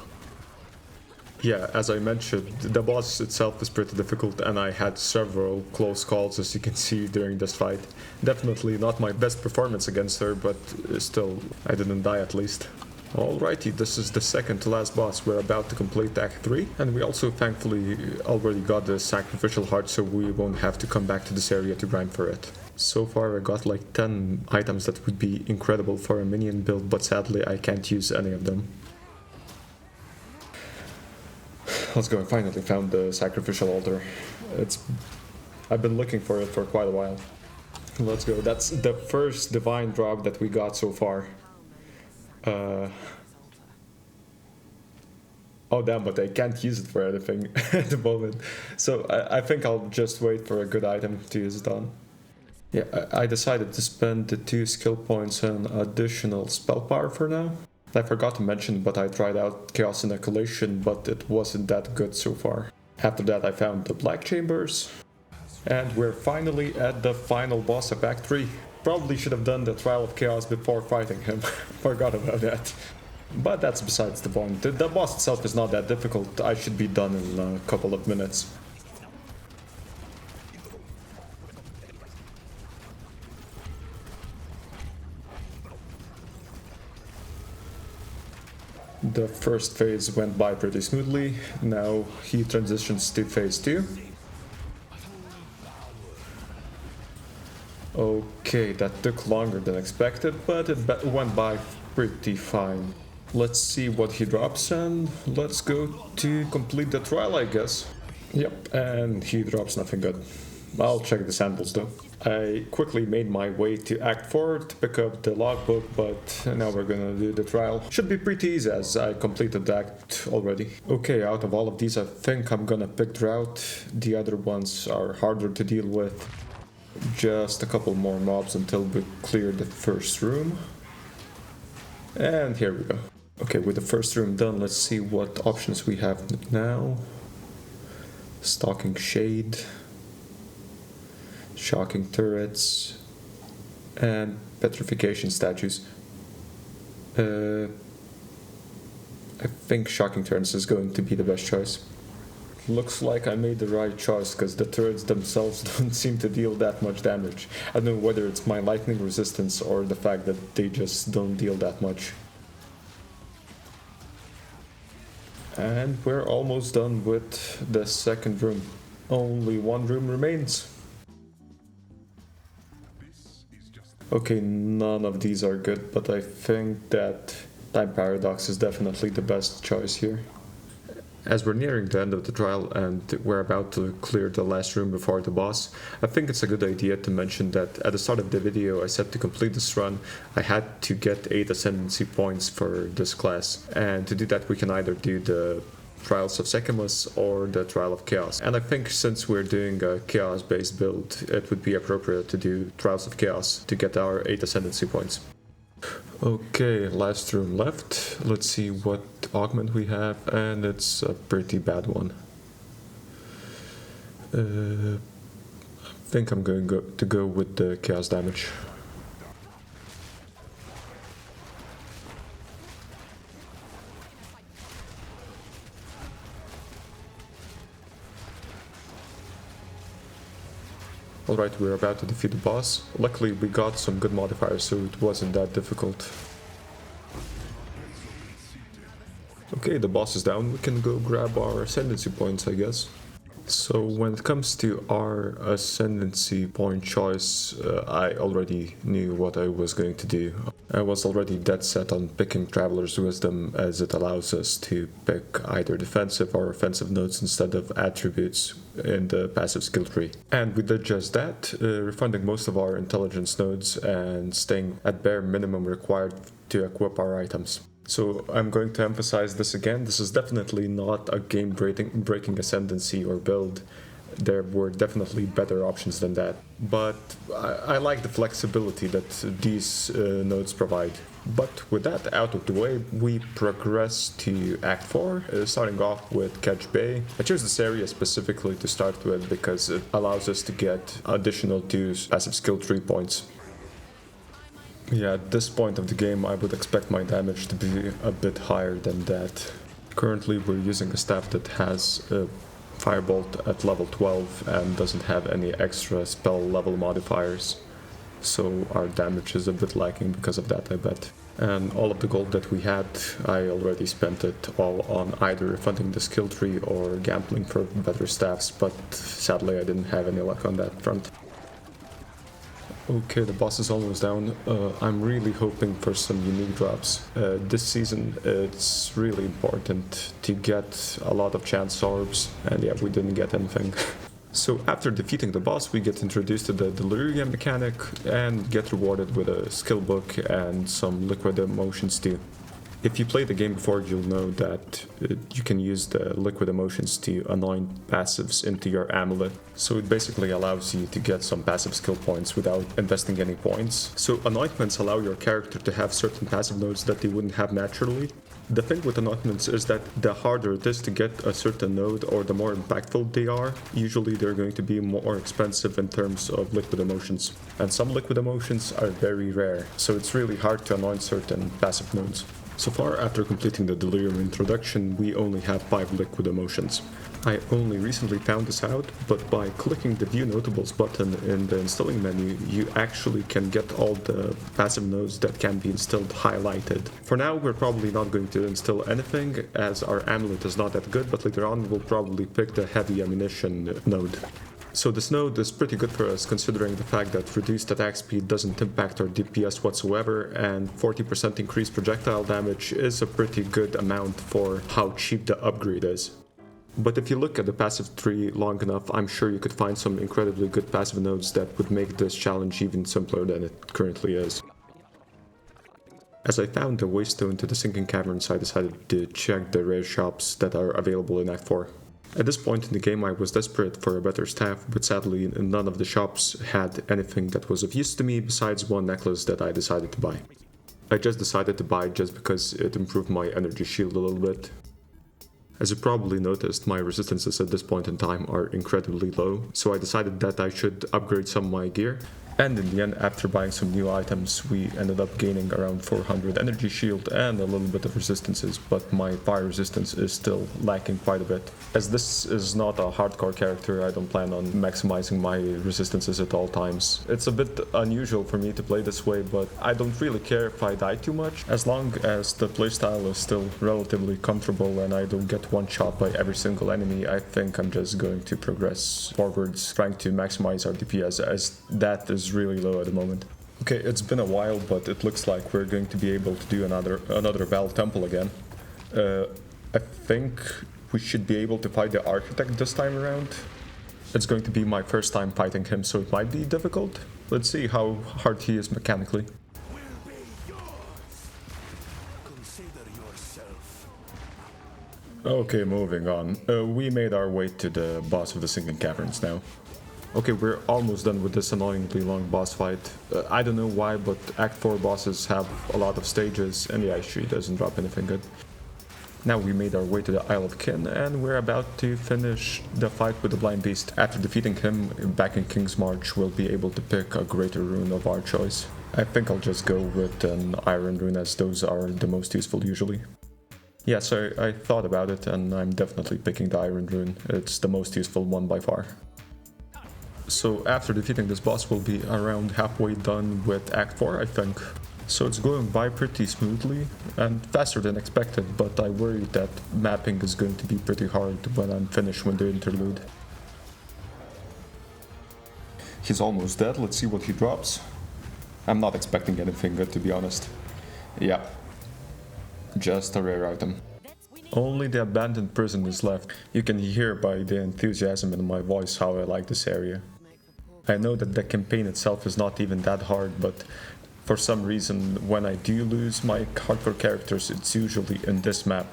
Yeah, as I mentioned, the boss itself is pretty difficult and I had several close calls, as you can see, during this fight. Definitely not my best performance against her, but still, I didn't die at least. Alrighty, this is the second to last boss. We're about to complete Act 3, and we also thankfully already got the Sacrificial Heart, so we won't have to come back to this area to grind for it. So far I got like 10 items that would be incredible for a minion build, but sadly I can't use any of them. Let's go, I finally found the Sacrificial Altar. I've been looking for it for quite a while. Let's go, that's the first divine drop that we got so far. Oh damn, but I can't use it for anything at the moment. So I think I'll just wait for a good item to use it on. Yeah, I decided to spend the 2 skill points on additional spell power for now. I forgot to mention, but I tried out Chaos Inoculation, but it wasn't that good so far. After that I found the Black Chambers, and we're finally at the final boss of Act 3. Probably should have done the Trial of Chaos before fighting him. Forgot about that. But that's besides the point. The boss itself is not that difficult. I should be done in a couple of minutes. The first phase went by pretty smoothly. Now he transitions to phase 2. Okay, that took longer than expected, but it went by pretty fine. Let's see what he drops, and let's go to complete the trial, I guess. Yep, and he drops nothing good. I'll check the samples though. I quickly made my way to Act 4 to pick up the logbook, but now we're gonna do the trial. Should be pretty easy as I completed the act already. Okay, out of all of these I think I'm gonna pick Drought. The other ones are harder to deal with. Just a couple more mobs until we clear the first room. And here we go. Okay, with the first room done, let's see what options we have now. Stalking Shade, Shocking Turrets, and Petrification Statues. I think Shocking Turrets is going to be the best choice. Looks like I made the right choice, because the turrets themselves don't seem to deal that much damage. I don't know whether it's my lightning resistance or the fact that they just don't deal that much. And we're almost done with the second room. Only one room remains. Okay, none of these are good, but I think that Time Paradox is definitely the best choice here. As we're nearing the end of the trial and we're about to clear the last room before the boss, I think it's a good idea to mention that at the start of the video I said to complete this run I had to get 8 ascendancy points for this class, and to do that we can either do the Trials of Sekimus or the Trial of Chaos. And I think since we're doing a Chaos based build, it would be appropriate to do Trials of Chaos to get our 8 ascendancy points. Okay, last room left. Let's see what augment we have, and it's a pretty bad one. I think I'm going to go with the chaos damage. Alright, we're about to defeat the boss. Luckily we got some good modifiers, so it wasn't that difficult. Okay, the boss is down, we can go grab our ascendancy points, I guess. So when it comes to our ascendancy point choice, I already knew what I was going to do. I was already dead set on picking Traveler's Wisdom, as it allows us to pick either defensive or offensive nodes instead of attributes in the passive skill tree. And we did just that, refunding most of our intelligence nodes and staying at bare minimum required to equip our items. So I'm going to emphasize this again, this is definitely not a game-breaking ascendancy or build. There were definitely better options than that. But I like the flexibility that these nodes provide. But with that out of the way, we progress to Act 4, starting off with Catch Bay. I chose this area specifically to start with because it allows us to get additional 2 passive skill tree points. Yeah, at this point of the game I would expect my damage to be a bit higher than that. Currently we're using a staff that has a Firebolt at level 12 and doesn't have any extra spell level modifiers. So our damage is a bit lacking because of that, I bet. And all of the gold that we had, I already spent it all on either refunding the skill tree or gambling for better staffs, but sadly I didn't have any luck on that front. Okay, the boss is almost down. I'm really hoping for some unique drops. This season it's really important to get a lot of chance orbs, and yeah, we didn't get anything. So after defeating the boss we get introduced to the Delirium mechanic and get rewarded with a skill book and some liquid emotions too. If you played the game before, you'll know that you can use the liquid emotions to anoint passives into your amulet. So it basically allows you to get some passive skill points without investing any points. So anointments allow your character to have certain passive nodes that they wouldn't have naturally. The thing with anointments is that the harder it is to get a certain node or the more impactful they are, usually they're going to be more expensive in terms of liquid emotions. And some liquid emotions are very rare, so it's really hard to anoint certain passive nodes. So far, after completing the Delirium introduction, we only have 5 liquid emotions. I only recently found this out, but by clicking the View Notables button in the installing menu, you actually can get all the passive nodes that can be installed highlighted. For now, we're probably not going to install anything, as our amulet is not that good, but later on we'll probably pick the heavy ammunition node. So this node is pretty good for us, considering the fact that reduced attack speed doesn't impact our DPS whatsoever, and 40% increased projectile damage is a pretty good amount for how cheap the upgrade is. But if you look at the passive tree long enough, I'm sure you could find some incredibly good passive nodes that would make this challenge even simpler than it currently is. As I found the waystone to the sinking caverns, I decided to check the rare shops that are available in Act 4. At this point in the game I was desperate for a better staff, but sadly none of the shops had anything that was of use to me besides one necklace that I decided to buy. I just decided to buy it just because it improved my energy shield a little bit. As you probably noticed, my resistances at this point in time are incredibly low, so I decided that I should upgrade some of my gear. And in the end, after buying some new items, we ended up gaining around 400 energy shield and a little bit of resistances, but my fire resistance is still lacking quite a bit. As this is not a hardcore character, I don't plan on maximizing my resistances at all times. It's a bit unusual for me to play this way, but I don't really care if I die too much, as long as the playstyle is still relatively comfortable and I don't get one shot by every single enemy. I think I'm just going to progress forwards, trying to maximize our DPS, as that is really low at the moment. Okay, it's been a while, but it looks like we're going to be able to do another Val Temple again. I think we should be able to fight the Architect this time around. It's going to be my first time fighting him, so it might be difficult. Let's see how hard he is mechanically. Okay, moving on. We made our way to the boss of the Sinking Caverns now. Okay, we're almost done with this annoyingly long boss fight. I don't know why, but Act 4 bosses have a lot of stages, and the Ice Tree doesn't drop anything good. Now we made our way to the Isle of Kin, and we're about to finish the fight with the Blind Beast. After defeating him, back in King's March, we'll be able to pick a greater rune of our choice. I think I'll just go with an Iron rune, as those are the most useful usually. Yeah, so I thought about it, and I'm definitely picking the Iron rune. It's the most useful one by far. So after defeating this boss, we'll be around halfway done with Act 4, I think. So it's going by pretty smoothly and faster than expected, but I worry that mapping is going to be pretty hard when I'm finished with the interlude. He's almost dead, let's see what he drops. I'm not expecting anything good, to be honest. Yeah, just a rare item. Only the abandoned prison is left. You can hear by the enthusiasm in my voice how I like this area. I know that the campaign itself is not even that hard, but for some reason when I do lose my hardcore characters, it's usually in this map.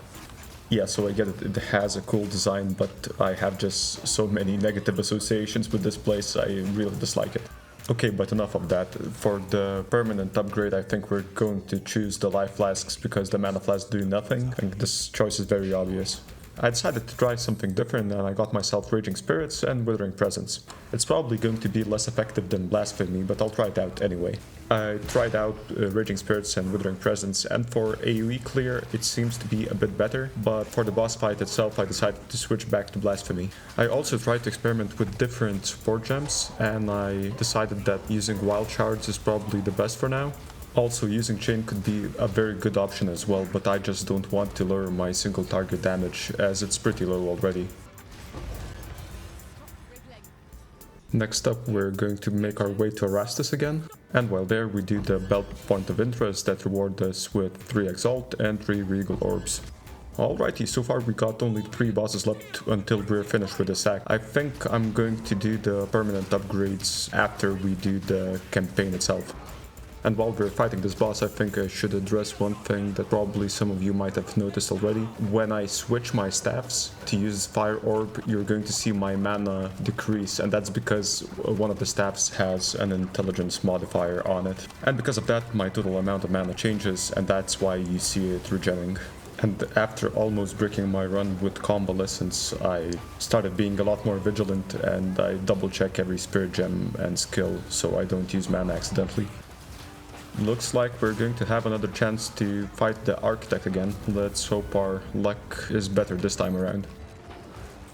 Yeah, so I get it, it has a cool design, but I have just so many negative associations with this place, I really dislike it. Okay, but enough of that. For the permanent upgrade, I think we're going to choose the life flasks because the mana flasks do nothing. I think this choice is very obvious. I decided to try something different and I got myself Raging Spirits and Withering Presence. It's probably going to be less effective than Blasphemy, but I'll try it out anyway. I tried out Raging Spirits and Withering Presence, and for AoE clear it seems to be a bit better, but for the boss fight itself I decided to switch back to Blasphemy. I also tried to experiment with different support gems, and I decided that using Wild Shards is probably the best for now. Also, using Chain could be a very good option as well, but I just don't want to lower my single target damage, as it's pretty low already. Next up, we're going to make our way to Erastus again, and while there we do the Belt Point of Interest that reward us with 3 Exalt and 3 Regal Orbs. Alrighty, so far we got only 3 bosses left until we're finished with this act. I think I'm going to do the permanent upgrades after we do the campaign itself. And while we're fighting this boss, I think I should address one thing that probably some of you might have noticed already. When I switch my staffs to use Fire Orb, you're going to see my mana decrease, and that's because one of the staffs has an intelligence modifier on it. And because of that, my total amount of mana changes, and that's why you see it regenerating. And after almost breaking my run with convalescence, I started being a lot more vigilant and I double check every spirit gem and skill so I don't use mana accidentally. Looks like we're going to have another chance to fight the Architect again. Let's hope our luck is better this time around.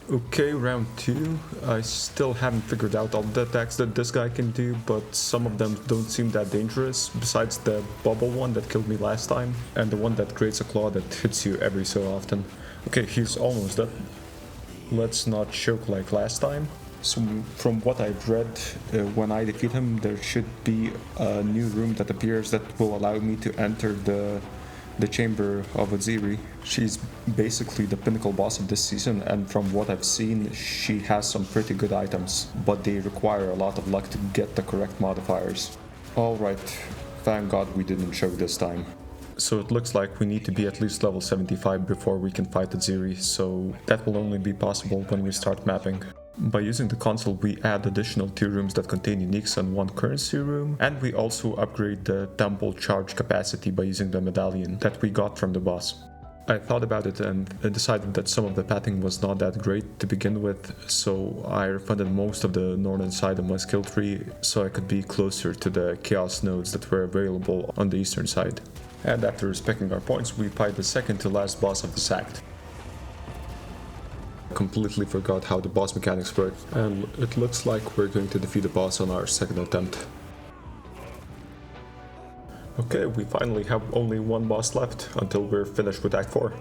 Okay, round 2. I still haven't figured out all the attacks that this guy can do, but some of them don't seem that dangerous, besides the bubble one that killed me last time, and the one that creates a claw that hits you every so often. Okay, he's almost dead. Let's not choke like last time. So from what I've read, when I defeat him, there should be a new room that appears that will allow me to enter the Chamber of Oziri. She's basically the pinnacle boss of this season, and from what I've seen, she has some pretty good items, but they require a lot of luck to get the correct modifiers. Alright, thank God we didn't choke this time. So it looks like we need to be at least level 75 before we can fight Oziri, so that will only be possible when we start mapping. By using the console, we add additional 2 rooms that contain uniques and 1 currency room, and we also upgrade the temple charge capacity by using the medallion that we got from the boss. I thought about it and decided that some of the pathing was not that great to begin with, so I refunded most of the northern side of my skill tree so I could be closer to the chaos nodes that were available on the eastern side. And after respecting our points, we fight the second to last boss of this act. Completely forgot how the boss mechanics work, and it looks like we're going to defeat the boss on our second attempt. Okay, we finally have only 1 boss left until we're finished with Act 4.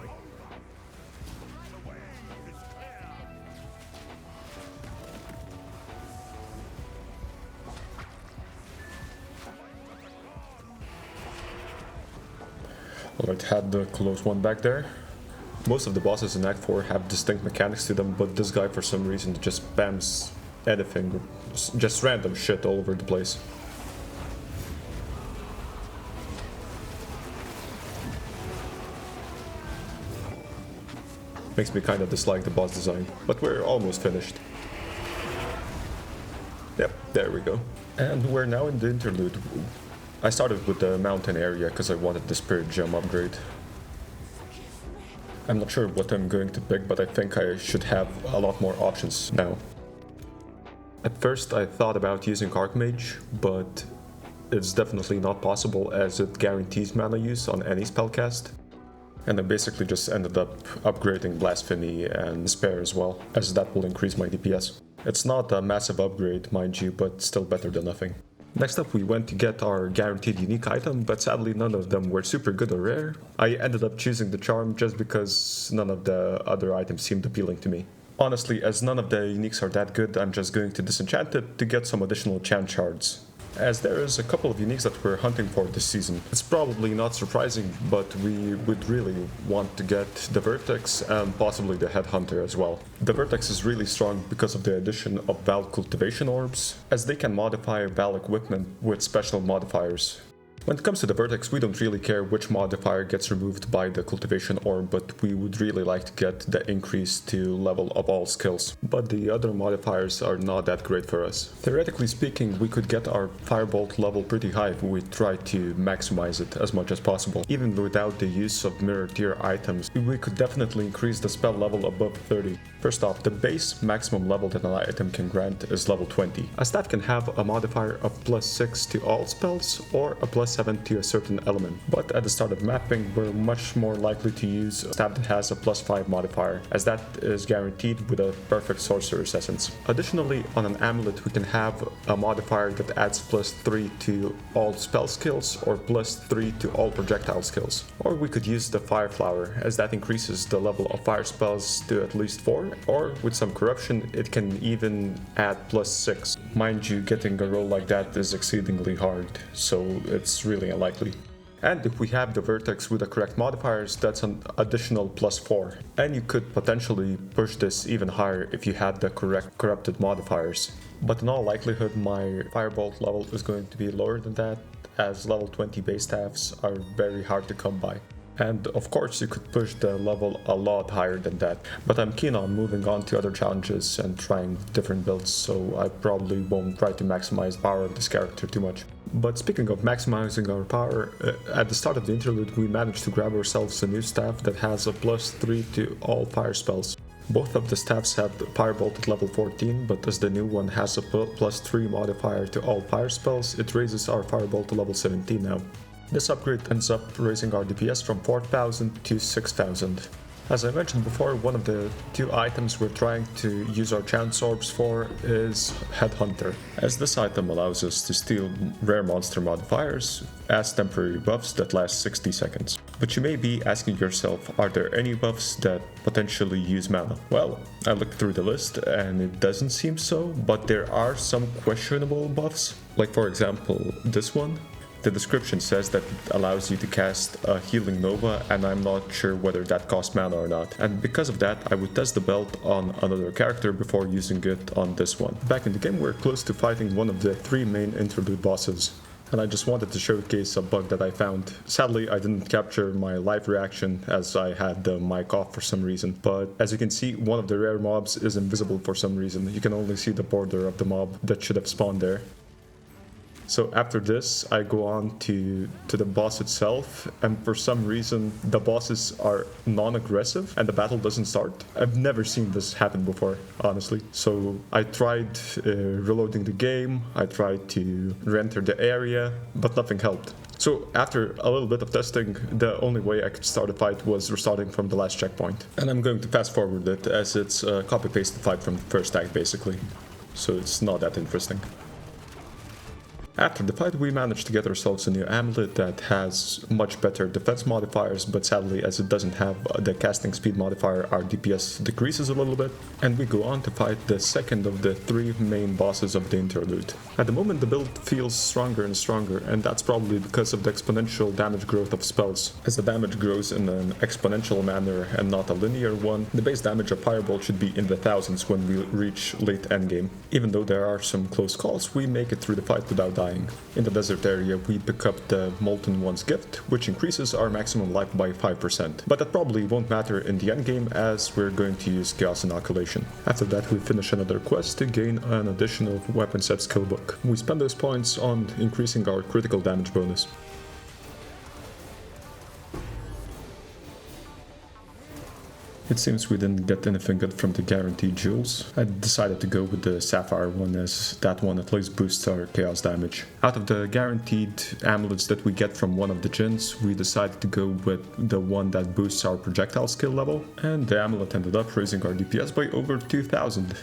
Alright, had the close one back there. Most of the bosses in Act 4 have distinct mechanics to them, but this guy for some reason just spams anything, just random shit all over the place. Makes me kind of dislike the boss design, but we're almost finished. Yep, there we go. And we're now in the interlude. I started with the mountain area because I wanted the spirit gem upgrade. I'm not sure what I'm going to pick, but I think I should have a lot more options now. At first I thought about using Archmage, but it's definitely not possible as it guarantees mana use on any spellcast. And I basically just ended up upgrading Blasphemy and Despair as well, as that will increase my DPS. It's not a massive upgrade, mind you, but still better than nothing. Next up we went to get our guaranteed unique item, but sadly none of them were super good or rare. I ended up choosing the charm just because none of the other items seemed appealing to me. Honestly, as none of the uniques are that good, I'm just going to disenchant it to get some additional chant shards, as there is a couple of uniques that we're hunting for this season. It's probably not surprising, but we would really want to get the Vertex and possibly the Headhunter as well. The Vertex is really strong because of the addition of Val Cultivation Orbs, as they can modify Val equipment with special modifiers. When it comes to the Vertex, we don't really care which modifier gets removed by the Cultivation Orb, but we would really like to get the increase to level of all skills. But the other modifiers are not that great for us. Theoretically speaking, we could get our Firebolt level pretty high if we try to maximize it as much as possible. Even without the use of mirror tier items, we could definitely increase the spell level above 30. First off, the base maximum level that an item can grant is level 20. A staff can have a modifier of +6 to all spells or a +7 to a certain element, but at the start of mapping we're much more likely to use a staff that has a +5 modifier, as that is guaranteed with a perfect sorcerer's essence. Additionally, on an amulet we can have a modifier that adds +3 to all spell skills or +3 to all projectile skills. Or we could use the fire flower, as that increases the level of fire spells to at least 4, or with some corruption it can even add +6. Mind you, getting a roll like that is exceedingly hard, so it's really unlikely. And if we have the Vertex with the correct modifiers, that's an additional +4. And you could potentially push this even higher if you had the correct corrupted modifiers. But in all likelihood my Firebolt level is going to be lower than that, as level 20 base staffs are very hard to come by. And of course you could push the level a lot higher than that, but I'm keen on moving on to other challenges and trying different builds, so I probably won't try to maximize the power of this character too much. But speaking of maximizing our power, at the start of the interlude we managed to grab ourselves a new staff that has a +3 to all fire spells. Both of the staffs have Firebolt at level 14, but as the new one has a +3 modifier to all fire spells, it raises our Firebolt to level 17 now. This upgrade ends up raising our DPS from 4000 to 6000. As I mentioned before, one of the two items we're trying to use our chance orbs for is Headhunter, as this item allows us to steal rare monster modifiers as temporary buffs that last 60 seconds. But you may be asking yourself, are there any buffs that potentially use mana? Well, I looked through the list and it doesn't seem so, but there are some questionable buffs, like for example this one. The description says that it allows you to cast a Healing Nova, and I'm not sure whether that costs mana or not. And because of that, I would test the belt on another character before using it on this one. Back in the game, we're close to fighting one of the 3 main interlude bosses. And I just wanted to showcase a bug that I found. Sadly, I didn't capture my live reaction as I had the mic off for some reason. But as you can see, one of the rare mobs is invisible for some reason. You can only see the border of the mob that should have spawned there. So after this, I go on to the boss itself, and for some reason the bosses are non-aggressive and the battle doesn't start. I've never seen this happen before, honestly. So I tried reloading the game, I tried to re-enter the area, but nothing helped. So after a little bit of testing, the only way I could start a fight was restarting from the last checkpoint. And I'm going to fast forward it as it's a copy-paste fight from the first act basically. So it's not that interesting. After the fight, we managed to get ourselves a new amulet that has much better defense modifiers, but sadly, as it doesn't have the casting speed modifier, our DPS decreases a little bit, and we go on to fight the second of the 3 main bosses of the interlude. At the moment, the build feels stronger and stronger, and that's probably because of the exponential damage growth of spells. As the damage grows in an exponential manner and not a linear one, the base damage of Firebolt should be in the thousands when we reach late endgame. Even though there are some close calls, we make it through the fight without dying. In the desert area, we pick up the Molten One's gift, which increases our maximum life by 5%. But that probably won't matter in the endgame, as we're going to use Chaos Inoculation. After that, we finish another quest to gain an additional weapon set skill book. We spend those points on increasing our critical damage bonus. It seems we didn't get anything good from the guaranteed jewels. I decided to go with the sapphire one, as that one at least boosts our chaos damage. Out of the guaranteed amulets that we get from one of the djinns, we decided to go with the one that boosts our projectile skill level, and the amulet ended up raising our DPS by over 2000.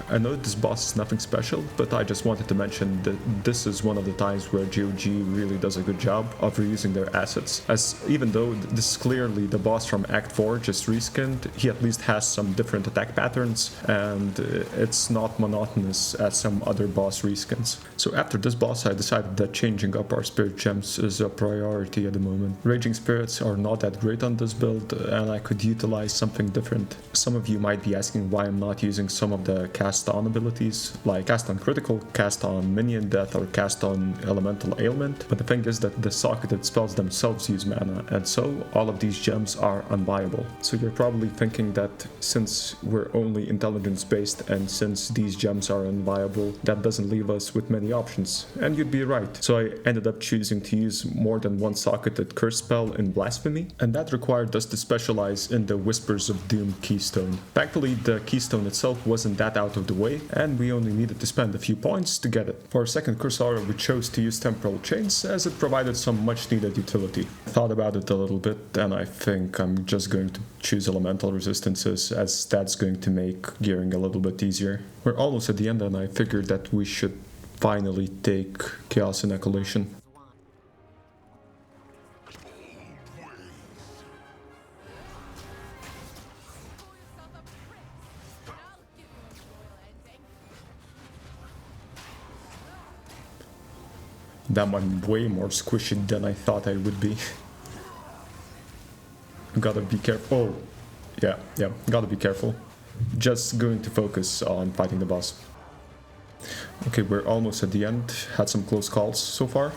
I know this boss is nothing special, but I just wanted to mention that this is one of the times where GOG really does a good job of reusing their assets, as even though this is clearly the boss from Act 4 just reskinned, he at least has some different attack patterns, and it's not monotonous as some other boss reskins. So after this boss, I decided that changing up our spirit gems is a priority at the moment. Raging spirits are not that great on this build, and I could utilize something different. Some of you might be asking why I'm not using some of the cast on abilities, like cast on critical, cast on minion death, or cast on elemental ailment, but the thing is that the socketed spells themselves use mana, and so all of these gems are unviable. So you're probably thinking that since we're only intelligence based and since these gems are unviable, that doesn't leave us with many options, and you'd be right. So I ended up choosing to use more than one socketed curse spell in Blasphemy, and that required us to specialize in the Whispers of Doom keystone. Thankfully, the keystone itself wasn't that out of the way, and we only needed to spend a few points to get it. For our second curse aura, we chose to use Temporal Chains, as it provided some much needed utility. I thought about it a little bit, and I think I'm just going to choose Elemental Resistances, as that's going to make gearing a little bit easier. We're almost at the end, and I figured that we should finally take Chaos Inoculation. Damn, I'm way more squishy than I thought I would be. Gotta be careful. Oh, yeah, gotta be careful. Just going to focus on fighting the boss. Okay, we're almost at the end. Had some close calls so far.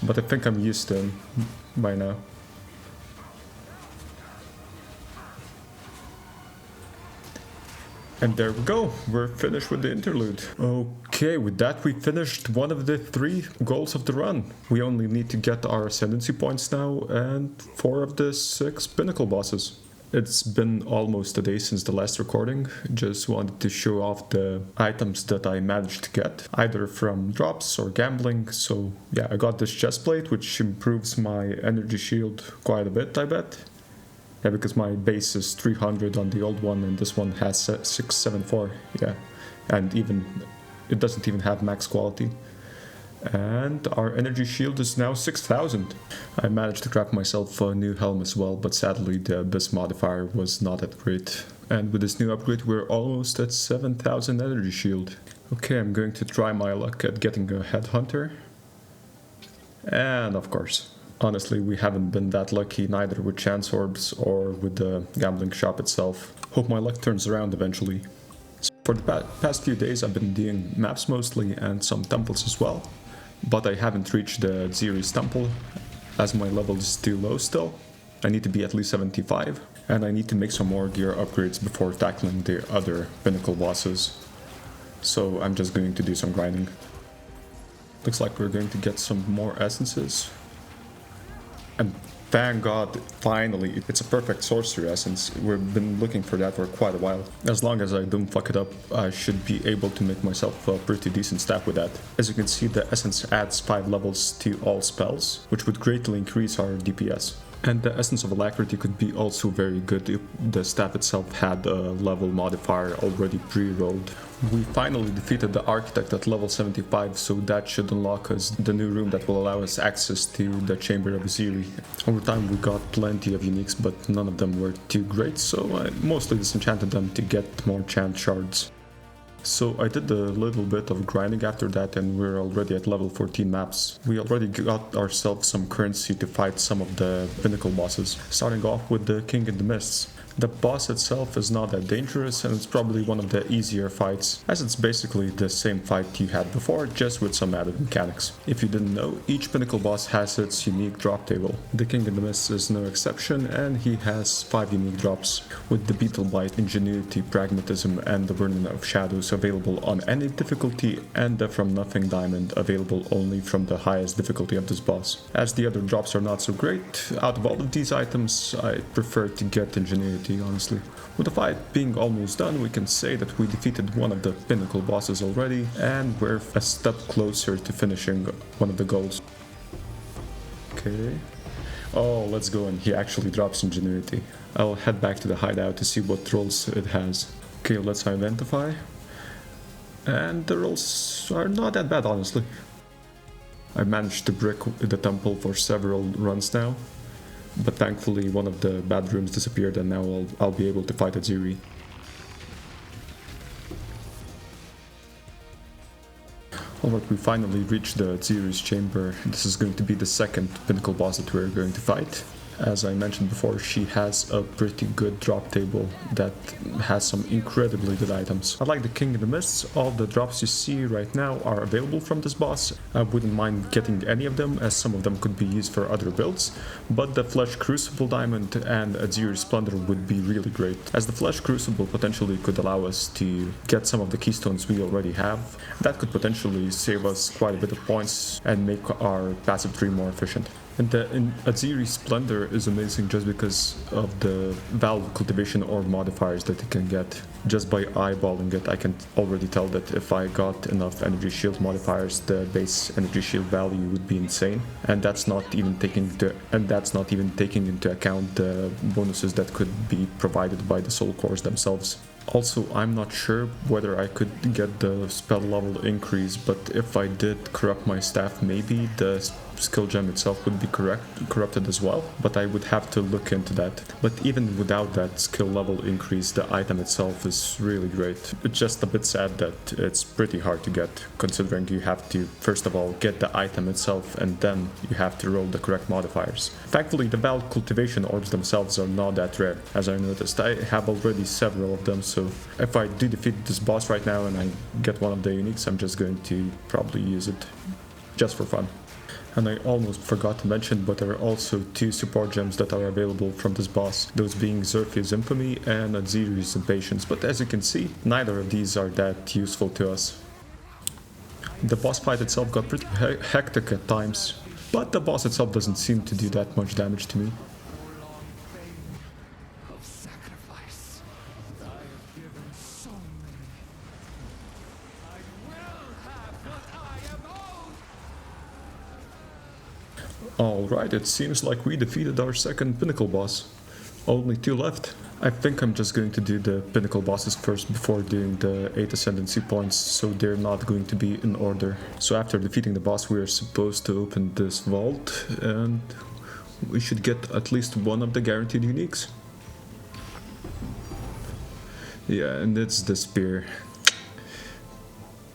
But I think I'm used to him by now. And there we go, we're finished with the interlude. Okay, with that we finished one of the 3 goals of the run. We only need to get our ascendancy points now and 4 of the 6 pinnacle bosses. It's been almost a day since the last recording. Just wanted to show off the items that I managed to get, either from drops or gambling. So yeah, I got this chest plate, which improves my energy shield quite a bit, I bet. Yeah, because my base is 300 on the old one and this one has 674, yeah. And even, it doesn't even have max quality. And our energy shield is now 6000. I managed to craft myself a new helm as well, but sadly the abyss modifier was not that great. And with this new upgrade we're almost at 7000 energy shield. Okay, I'm going to try my luck at getting a headhunter. And of course, honestly, we haven't been that lucky neither with chance orbs or with the gambling shop itself. Hope my luck turns around eventually. So for the past few days I've been doing maps mostly and some temples as well. But I haven't reached the Xeris temple as my level is too low still. I need to be at least 75 and I need to make some more gear upgrades before tackling the other pinnacle bosses. So I'm just going to do some grinding. Looks like we're going to get some more essences. And thank god, finally, it's a perfect sorcery essence. We've been looking for that for quite a while. As long as I don't fuck it up, I should be able to make myself a pretty decent staff with that. As you can see, the essence adds 5 levels to all spells, which would greatly increase our DPS. And the Essence of Alacrity could be also very good if the staff itself had a level modifier already pre-rolled. We finally defeated the Architect at level 75, so that should unlock us the new room that will allow us access to the Chamber of Aziri. Over time we got plenty of uniques, but none of them were too great, so I mostly disenchanted them to get more chant shards. So I did a little bit of grinding after that and we're already at level 14 maps. We already got ourselves some currency to fight some of the pinnacle bosses, starting off with the King in the Mists. The boss itself is not that dangerous and it's probably one of the easier fights, as it's basically the same fight you had before, just with some added mechanics. If you didn't know, each pinnacle boss has its unique drop table. The King in the Mist is no exception and he has 5 unique drops, with the Beetle Bite, Ingenuity, Pragmatism and the Burden of Shadows available on any difficulty, and the From Nothing Diamond available only from the highest difficulty of this boss. As the other drops are not so great, out of all of these items I prefer to get Ingenuity, honestly. With the fight being almost done, we can say that we defeated one of the pinnacle bosses already, and we're a step closer to finishing one of the goals. Okay. Oh, let's go, and he actually drops Ingenuity. I'll head back to the hideout to see what rolls it has. Okay, let's identify. And the rolls are not that bad, honestly. I managed to brick the temple for several runs now. But thankfully one of the bad rooms disappeared and now I'll be able to fight Aziri. Alright, we finally reached the Aziri's chamber. This is going to be the second pinnacle boss that we're going to fight. As I mentioned before, she has a pretty good drop table that has some incredibly good items. I like the King in the Mists. All the drops you see right now are available from this boss. I wouldn't mind getting any of them, as some of them could be used for other builds, but the Flesh Crucible Diamond and Aziri's Splendor would be really great, as the Flesh Crucible potentially could allow us to get some of the keystones we already have. That could potentially save us quite a bit of points and make our passive tree more efficient. And the Aziri's Splendor is amazing just because of the Valve Cultivation Orb modifiers that you can get. Just by eyeballing it, I can already tell that if I got enough energy shield modifiers, the base energy shield value would be insane. And that's not even taking into account the bonuses that could be provided by the soul cores themselves. Also, I'm not sure whether I could get the spell level increase, but if I did corrupt my staff, maybe the skill gem itself would be corrupted as well, but I would have to look into that. But even without that skill level increase, the item itself is really great. It's just a bit sad that it's pretty hard to get, considering you have to first of all get the item itself and then you have to roll the correct modifiers. Thankfully, the Valve Cultivation Orbs themselves are not that rare, as I noticed. I have already several of them, so if I do defeat this boss right now and I get one of the uniques, I'm just going to probably use it just for fun. And I almost forgot to mention, but there are also 2 support gems that are available from this boss, those being Zerfia's Infamy and Aziri's Impatience, but as you can see, neither of these are that useful to us. The boss fight itself got pretty hectic at times, but the boss itself doesn't seem to do that much damage to me. Alright, it seems like we defeated our second pinnacle boss. Only 2 left. I think I'm just going to do the pinnacle bosses first before doing the 8 ascendancy points, so they're not going to be in order. So after defeating the boss, we are supposed to open this vault, and we should get at least one of the guaranteed uniques. Yeah, and it's the spear.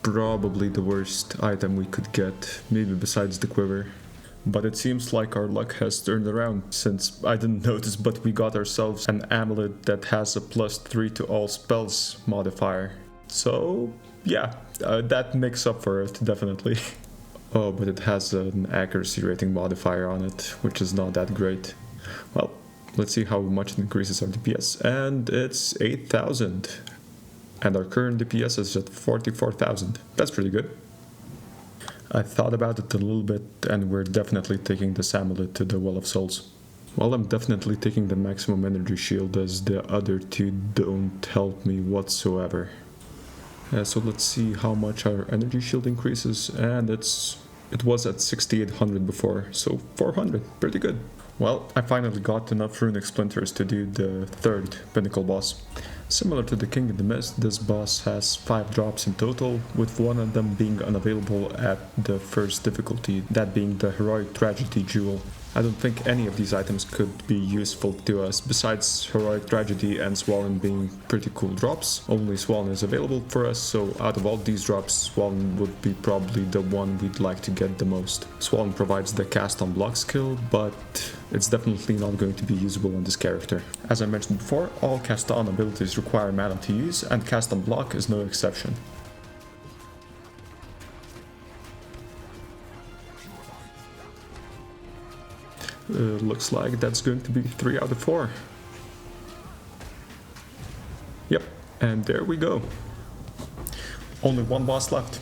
Probably the worst item we could get, maybe besides the quiver. But it seems like our luck has turned around, since I didn't notice, but we got ourselves an amulet that has a +3 to all spells modifier. So yeah, that makes up for it, definitely. Oh, but it has an accuracy rating modifier on it, which is not that great. Well, let's see how much it increases our DPS, and it's 8,000. And our current DPS is at 44,000. That's pretty good. I thought about it a little bit, and we're definitely taking this amulet to the Well of Souls. Well, I'm definitely taking the maximum energy shield, as the other 2 don't help me whatsoever. So let's see how much our energy shield increases, and it was at 6,800 before, so 400, pretty good. Well, I finally got enough runic splinters to do the 3rd pinnacle boss. Similar to the King in the Mist, this boss has 5 drops in total, with one of them being unavailable at the 1st difficulty, that being the Heroic Tragedy Jewel. I don't think any of these items could be useful to us, besides Heroic Tragedy and Swollen being pretty cool drops. Only Swollen is available for us, so out of all these drops, Swollen would be probably the one we'd like to get the most. Swollen provides the cast on block skill, but it's definitely not going to be usable on this character. As I mentioned before, all cast on abilities require mana to use, and cast on block is no exception. Looks like that's going to be 3 out of 4. Yep, and there we go. Only 1 boss left.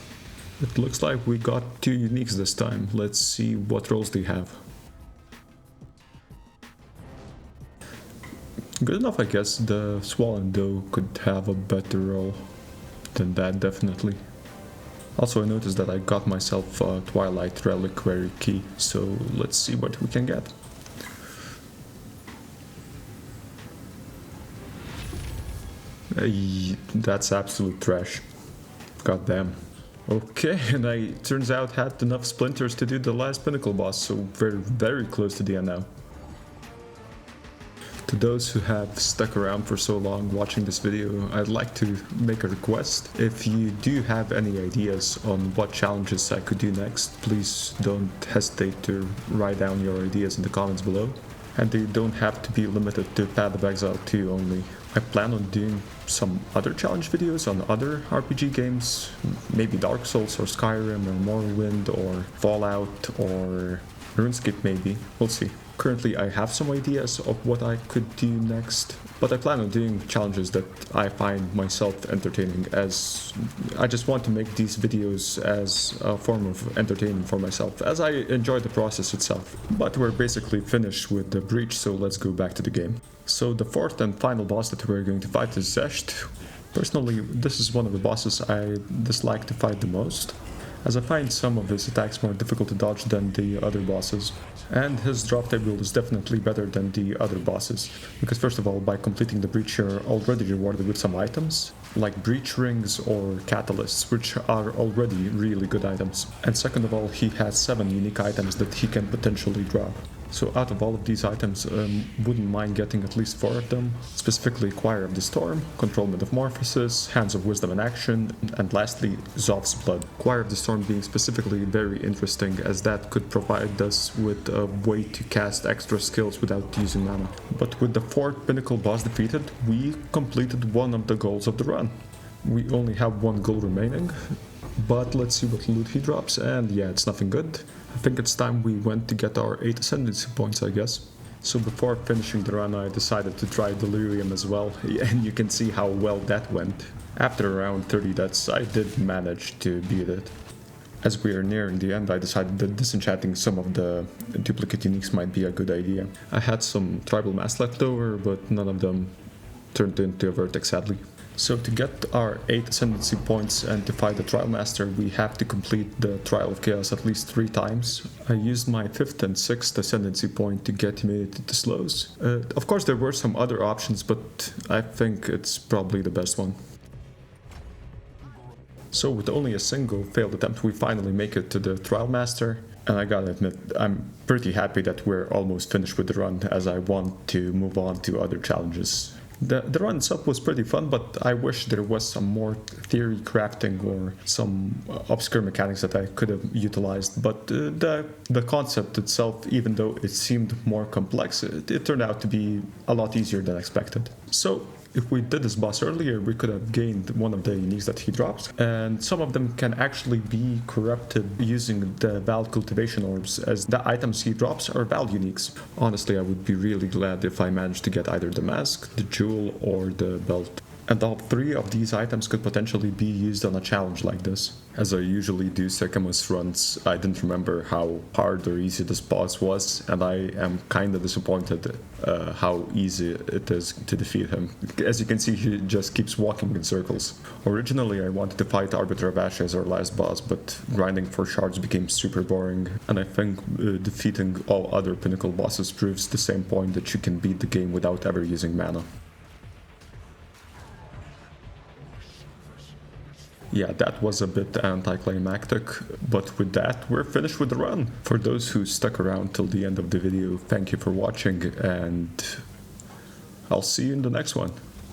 It looks like we got 2 uniques this time. Let's see what roles they have. Good enough, I guess. The Swollen, though, could have a better role than that, definitely. Also, I noticed that I got myself a Twilight Reliquary key, so let's see what we can get. That's absolute trash. God damn. Okay, and I turns out had enough splinters to do the last pinnacle boss, so we're very close to the end now. To those who have stuck around for so long watching this video, I'd like to make a request. If you do have any ideas on what challenges I could do next, please don't hesitate to write down your ideas in the comments below. And they don't have to be limited to Path of Exile 2 only. I plan on doing some other challenge videos on other RPG games, maybe Dark Souls or Skyrim or Morrowind or Fallout or RuneScape maybe, we'll see. Currently I have some ideas of what I could do next, but I plan on doing challenges that I find myself entertaining, as I just want to make these videos as a form of entertainment for myself, as I enjoy the process itself. But we're basically finished with the breach, so let's go back to the game. So the 4th and final boss that we're going to fight is Zesht. Personally, this is one of the bosses I dislike to fight the most, as I find some of his attacks more difficult to dodge than the other bosses. And his drop table is definitely better than the other bosses, because first of all, by completing the breach you're already rewarded with some items, like breach rings or catalysts, which are already really good items. And second of all, he has 7 unique items that he can potentially drop. So out of all of these items, wouldn't mind getting at least 4 of them, specifically Choir of the Storm, Control Metamorphosis, Hands of Wisdom in Action, and lastly, Zov's Blood. Choir of the Storm being specifically very interesting, as that could provide us with a way to cast extra skills without using mana. But with the 4th pinnacle boss defeated, we completed one of the goals of the run. We only have 1 goal remaining, but let's see what loot he drops, and yeah, it's nothing good. I think it's time we went to get our 8 ascendancy points, I guess. So before finishing the run, I decided to try Delirium as well, and you can see how well that went. After around 30 deaths, I did manage to beat it. As we are nearing the end, I decided that disenchanting some of the duplicate uniques might be a good idea. I had some tribal mass left over, but none of them turned into a vertex, sadly. So to get our 8 ascendancy points and to fight the Trial Master, we have to complete the Trial of Chaos at least 3 times. I used my 5th and 6th ascendancy point to get immunity to slows. Of course there were some other options, but I think it's probably the best one. So with only a single failed attempt, we finally make it to the Trial Master. And I gotta admit, I'm pretty happy that we're almost finished with the run, as I want to move on to other challenges. The run itself was pretty fun, but I wish there was some more theory crafting or some obscure mechanics that I could have utilized. But the concept itself, even though it seemed more complex, it turned out to be a lot easier than expected. So if we did this boss earlier, we could have gained one of the uniques that he drops, and some of them can actually be corrupted using the Val cultivation orbs, as the items he drops are Val uniques. Honestly, I would be really glad if I managed to get either the mask, the jewel, or the belt. And all 3 of these items could potentially be used on a challenge like this. As I usually do Secamus runs, I didn't remember how hard or easy this boss was, and I am kinda disappointed how easy it is to defeat him. As you can see, he just keeps walking in circles. Originally I wanted to fight Arbiter of Ash as our last boss, but grinding for shards became super boring, and I think defeating all other pinnacle bosses proves the same point, that you can beat the game without ever using mana. Yeah, that was a bit anticlimactic, but with that, we're finished with the run. For those who stuck around till the end of the video, thank you for watching, and I'll see you in the next one.